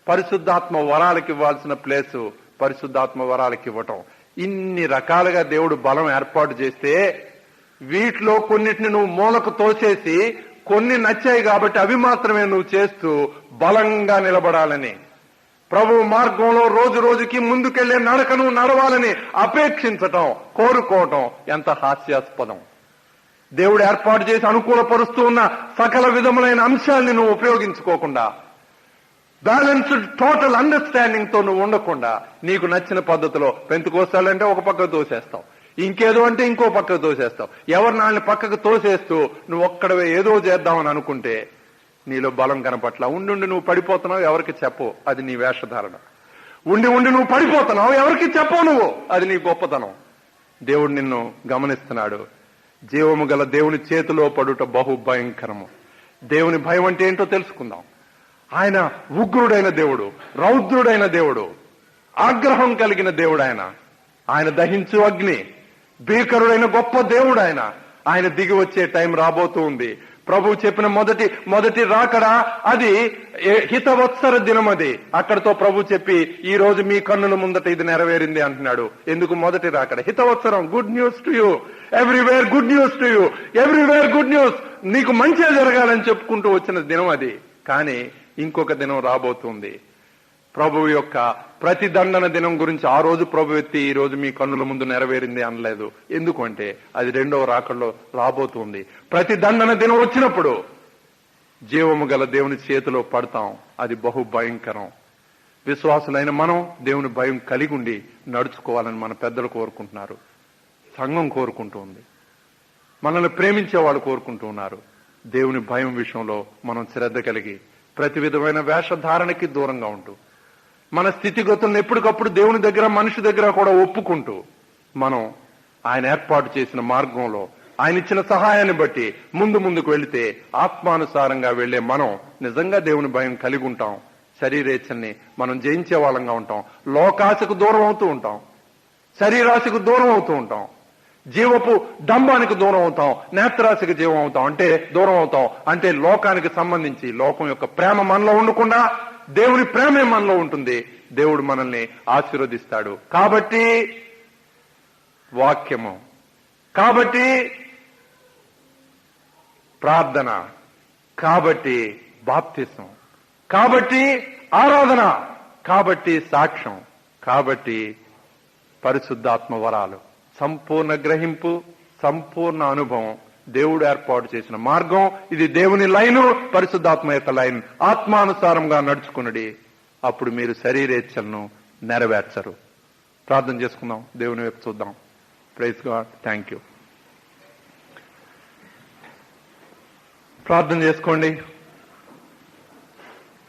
పరిశుద్ధాత్మ వరాలకి ఇవ్వాల్సిన ప్లేసు పరిశుద్ధాత్మ వరాలకి ఇవ్వటం. ఇన్ని రకాలుగా దేవుడు బలం ఏర్పాటు చేస్తే వీటిలో కొన్నిటిని నువ్వు మూలకు తోసేసి కొన్ని నచ్చాయి కాబట్టి అవి మాత్రమే నువ్వు చేస్తూ బలంగా నిలబడాలని, ప్రభు మార్గంలో రోజు రోజుకి ముందుకెళ్లే నడకను నడవాలని అపేక్షించటం, కోరుకోవటం ఎంత హాస్యాస్పదం. దేవుడు ఏర్పాటు చేసి అనుకూలపరుస్తూ ఉన్న సకల విధములైన అంశాలని నువ్వు ఉపయోగించుకోకుండా, బ్యాలెన్స్డ్ టోటల్ అండర్స్టాండింగ్ తో నువ్వు ఉండకుండా నీకు నచ్చిన పద్ధతిలో పెంతుకోస్తాలంటే ఒక పక్కకు తోసేస్తావు, ఇంకేదో అంటే ఇంకో పక్కకు తోసేస్తావు. ఎవరు నాళ్ళని పక్కకు తోసేస్తూ నువ్వు ఒక్కడవే ఏదో చేద్దామని అనుకుంటే నీలో బలం కనపట్ల. ఉండి నువ్వు పడిపోతున్నావు, ఎవరికి చెప్పవు, అది నీ వేషధారణ. ఉండి నువ్వు పడిపోతున్నావు, ఎవరికి చెప్పవు నువ్వు, అది నీ గొప్పతనం. దేవుడు నిన్ను గమనిస్తున్నాడు. జీవము గల దేవుని చేతిలో పడుట బహు భయంకరము. దేవుని భయం అంటే ఏంటో తెలుసుకుందాం. ఆయన ఉగ్రుడైన దేవుడు, రౌద్రుడైన దేవుడు, ఆగ్రహం కలిగిన దేవుడు. ఆయన దహించు అగ్ని, భీకరుడైన గొప్ప దేవుడు. ఆయన దిగి వచ్చే టైం రాబోతూ ఉంది. ప్రభు చెప్పిన మొదటి రాకడా అది హితవత్సర దినం. అది అక్కడతో ప్రభు చెప్పి ఈ రోజు మీ కన్నుల ముందట ఇది నెరవేరింది అంటున్నాడు. ఎందుకు మొదటి రాకడ? హితవత్సరం. Good news to you, everywhere good news to you, everywhere good news. నీకు మంచిగా జరగాలని చెప్పుకుంటూ వచ్చిన దినం అది. కానీ ఇంకొక దినం రాబోతుంది, ప్రభు యొక్క ప్రతిదండన దినం గురించి. ఆ రోజు ప్రభు ఎత్తి ఈ రోజు మీ కన్నుల ముందు నెరవేరింది అనలేదు. ఎందుకంటే అది 2వ రాకడలో రాబోతుంది. ప్రతిదండన దినం వచ్చినప్పుడు జీవము గల దేవుని చేతిలో పడతాం. అది బహు భయంకరం. విశ్వాసులైన మనం దేవుని భయం కలిగి ఉండి నడుచుకోవాలని మన పెద్దలు కోరుకుంటున్నారు, సంఘం కోరుకుంటుంది, మనల్ని ప్రేమించే వాళ్ళు కోరుకుంటూ ఉన్నారు. దేవుని భయం విషయంలో మనం శ్రద్ధ కలిగి ప్రతి విధమైన వేషధారణకి దూరంగా ఉంటూ మన స్థితిగతులను ఎప్పటికప్పుడు దేవుని దగ్గర మనిషి దగ్గర కూడా ఒప్పుకుంటూ మనం ఆయన ఏర్పాటు చేసిన మార్గంలో ఆయన ఇచ్చిన సహాయాన్ని బట్టి ముందుకు వెళితే ఆత్మానుసారంగా వెళ్లే మనం నిజంగా దేవుని భయం కలిగి ఉంటాం. శరీరేచ్ఛల్ని మనం జయించే వాళ్ళంగా ఉంటాం. లోకాశకు దూరం అవుతూ ఉంటాం, శరీరాశకు దూరం అవుతూ ఉంటాం, జీవపు డంబానికి దూరం అవుతాం, నేత్రాశికి జీవం అవుతాం అంటే దూరం అవుతాం. అంటే లోకానికి సంబంధించి లోకం యొక్క ప్రేమ మనలో ఉండకుండా దేవుని ప్రేమే మనలో ఉంటుంది. దేవుడు మనల్ని ఆశీర్వదిస్తాడు. కాబట్టి వాక్యము, కాబట్టి ప్రార్థన, కాబట్టి బాప్తిసం, కాబట్టి ఆరాధన, కాబట్టి సాక్ష్యం, కాబట్టి పరిశుద్ధాత్మ వరాలు, సంపూర్ణ గ్రహింపు, సంపూర్ణ అనుభవం, దేవుడు ఏర్పాటు చేసిన మార్గం. ఇది దేవుని లైను, పరిశుద్ధాత్మ యొక్క లైన్. ఆత్మానుసారంగా నడుచుకున్నది. అప్పుడు మీరు శరీరేచ్ఛలను నెరవేర్చరు. ప్రార్థన చేసుకుందాం, దేవుని వైపు చూద్దాం. Praise God. Thank you. ప్రార్థన చేసుకోండి.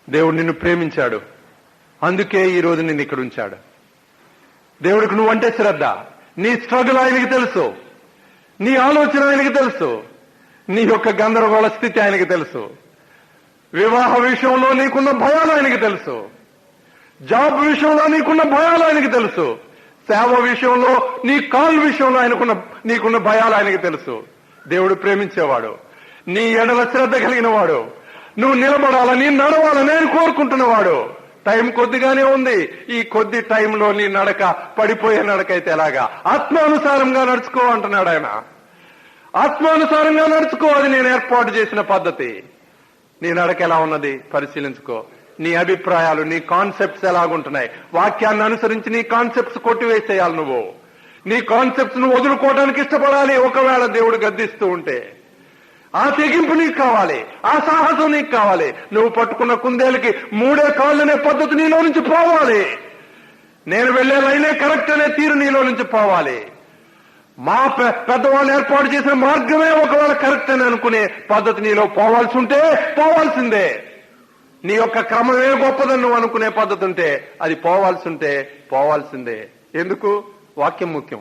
దేవుడు నిన్ను ప్రేమించాడు, అందుకే ఈ రోజు నిన్ను ఇక్కడ ఉంచాడు. దేవుడికి నువ్వంటే శ్రద్ధ. నీ స్ట్రగుల్ ఆయనకి తెలుసు, నీ ఆలోచన ఆయనకి తెలుసు, నీ యొక్క గందరగోళ స్థితి ఆయనకి తెలుసు, వివాహ విషయంలో నీకున్న భయాలు ఆయనకి తెలుసు, జాబ్ విషయంలో నీకున్న భయాలు ఆయనకి తెలుసు, సేవ విషయంలో నీ కాల్ విషయంలో నీకున్న భయాలు ఆయనకి తెలుసు. దేవుడు ప్రేమించేవాడు, నీ ఎడల శ్రద్ధ కలిగిన వాడు, నువ్వు నిలబడాలని నడవాలని ఆయన కోరుకుంటున్నవాడు. టైం కొద్దిగానే ఉంది. ఈ కొద్ది టైంలో నీ నడక పడిపోయే నడకైతే ఎలాగా? ఆత్మానుసారంగా నడుచుకో అంటున్నాడు ఆయన. ఆత్మానుసారంగా నడుచుకో, అది నేను ఏర్పాటు చేసిన పద్ధతి. నీ నడక ఎలా ఉన్నది పరిశీలించుకో. నీ అభిప్రాయాలు, నీ కాన్సెప్ట్స్ ఎలాగుంటున్నాయి? వాక్యాన్ని అనుసరించి నీ కాన్సెప్ట్స్ కొట్టివేసేయాలి. నువ్వు నీ కాన్సెప్ట్స్ ను వదులుకోవడానికి ఇష్టపడాలి. ఒకవేళ దేవుడు గద్దిస్తూ ఉంటే ఆ తెగింపు నీకు కావాలి, ఆ సాహసం నీకు కావాలి. నువ్వు పట్టుకున్న కుందేలకి 3 కాళ్ళనే పద్ధతి నీలో నుంచి పోవాలి. నేను వెళ్లే లైనే కరెక్ట్ అనే తీరు నీలో నుంచి పోవాలి. మా పెద్దవాళ్ళు ఏర్పాటు చేసిన మార్గమే ఒకవేళ కరెక్ట్ అని అనుకునే పద్ధతి నీలో పోవాల్సి ఉంటే పోవాల్సిందే. నీ యొక్క క్రమమే గొప్పదని నువ్వు అనుకునే పద్ధతి ఉంటే అది పోవాల్సి ఉంటే పోవాల్సిందే. ఎందుకు? వాక్యం ముఖ్యం.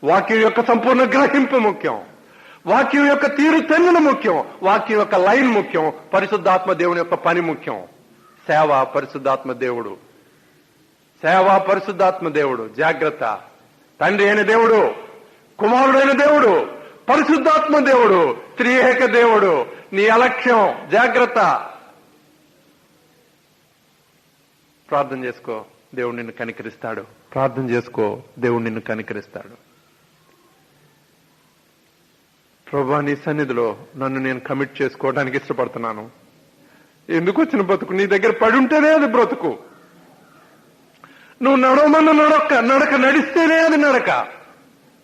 వాక్యం యొక్క సంపూర్ణ గ్రహింపు ముఖ్యం. వాక్యం యొక్క తీరు తెన్నులు ముఖ్యం. వాక్యం యొక్క లైన్ ముఖ్యం. పరిశుద్ధాత్మ దేవుని యొక్క పని ముఖ్యం. సేవ పరిశుద్ధాత్మ దేవుడు, సేవ పరిశుద్ధాత్మ దేవుడు. జాగ్రత్త. తండ్రి అయిన దేవుడు, కుమారుడైన దేవుడు, పరిశుద్ధాత్మ దేవుడు, త్రియేక దేవుడు. నీ అలక్ష్యం. జాగ్రత్త. ప్రార్థన చేసుకో, దేవుడు నిన్ను కనికరిస్తాడు. ప్రార్థన చేసుకో, దేవుడు నిన్ను కనికరిస్తాడు. ప్రభువా, నీ సన్నిధిలో నన్ను నేను కమిట్ చేసుకోవడానికి ఇష్టపడుతున్నాను. ఎందుకు వచ్చిన బ్రతుకు? నీ దగ్గర పడి ఉంటేనే అది బ్రతుకు. నువ్వు నడవమన్న నడక నడిస్తేనే అది నడక.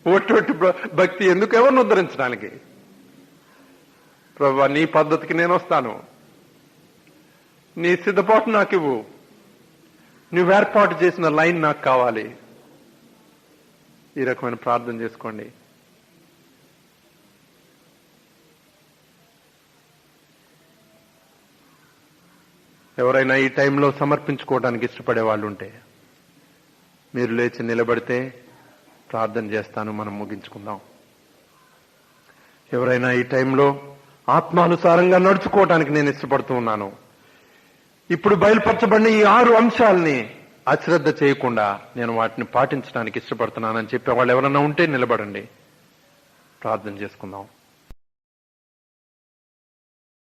ఒట్టి భక్తి ఎందుకు? ఎవరిని ఉద్ధరించడానికి? ప్రభువా, నీ పద్ధతికి నేను వస్తాను. నీ సిద్ధపాటు నాకు ఇవ్వు. నువ్వు ఏర్పాటు చేసిన లైన్ నాకు కావాలి. ఈ రకమైన ప్రార్థన చేసుకోండి. ఎవరైనా ఈ టైంలో సమర్పించుకోవడానికి ఇష్టపడే వాళ్ళు ఉంటే మీరు లేచి నిలబడితే ప్రార్థన చేస్తాను. మనం ముగించుకుందాం. ఎవరైనా ఈ టైంలో ఆత్మానుసారంగా నడుచుకోవడానికి నేను ఇష్టపడుతూ ఉన్నాను, ఇప్పుడు బయలుపరచబడిన ఈ 6 అంశాలని అశ్రద్ధ చేయకుండా నేను వాటిని పాటించడానికి ఇష్టపడుతున్నానని చెప్పే వాళ్ళు ఎవరైనా ఉంటే నిలబడండి. ప్రార్థన చేసుకుందాం.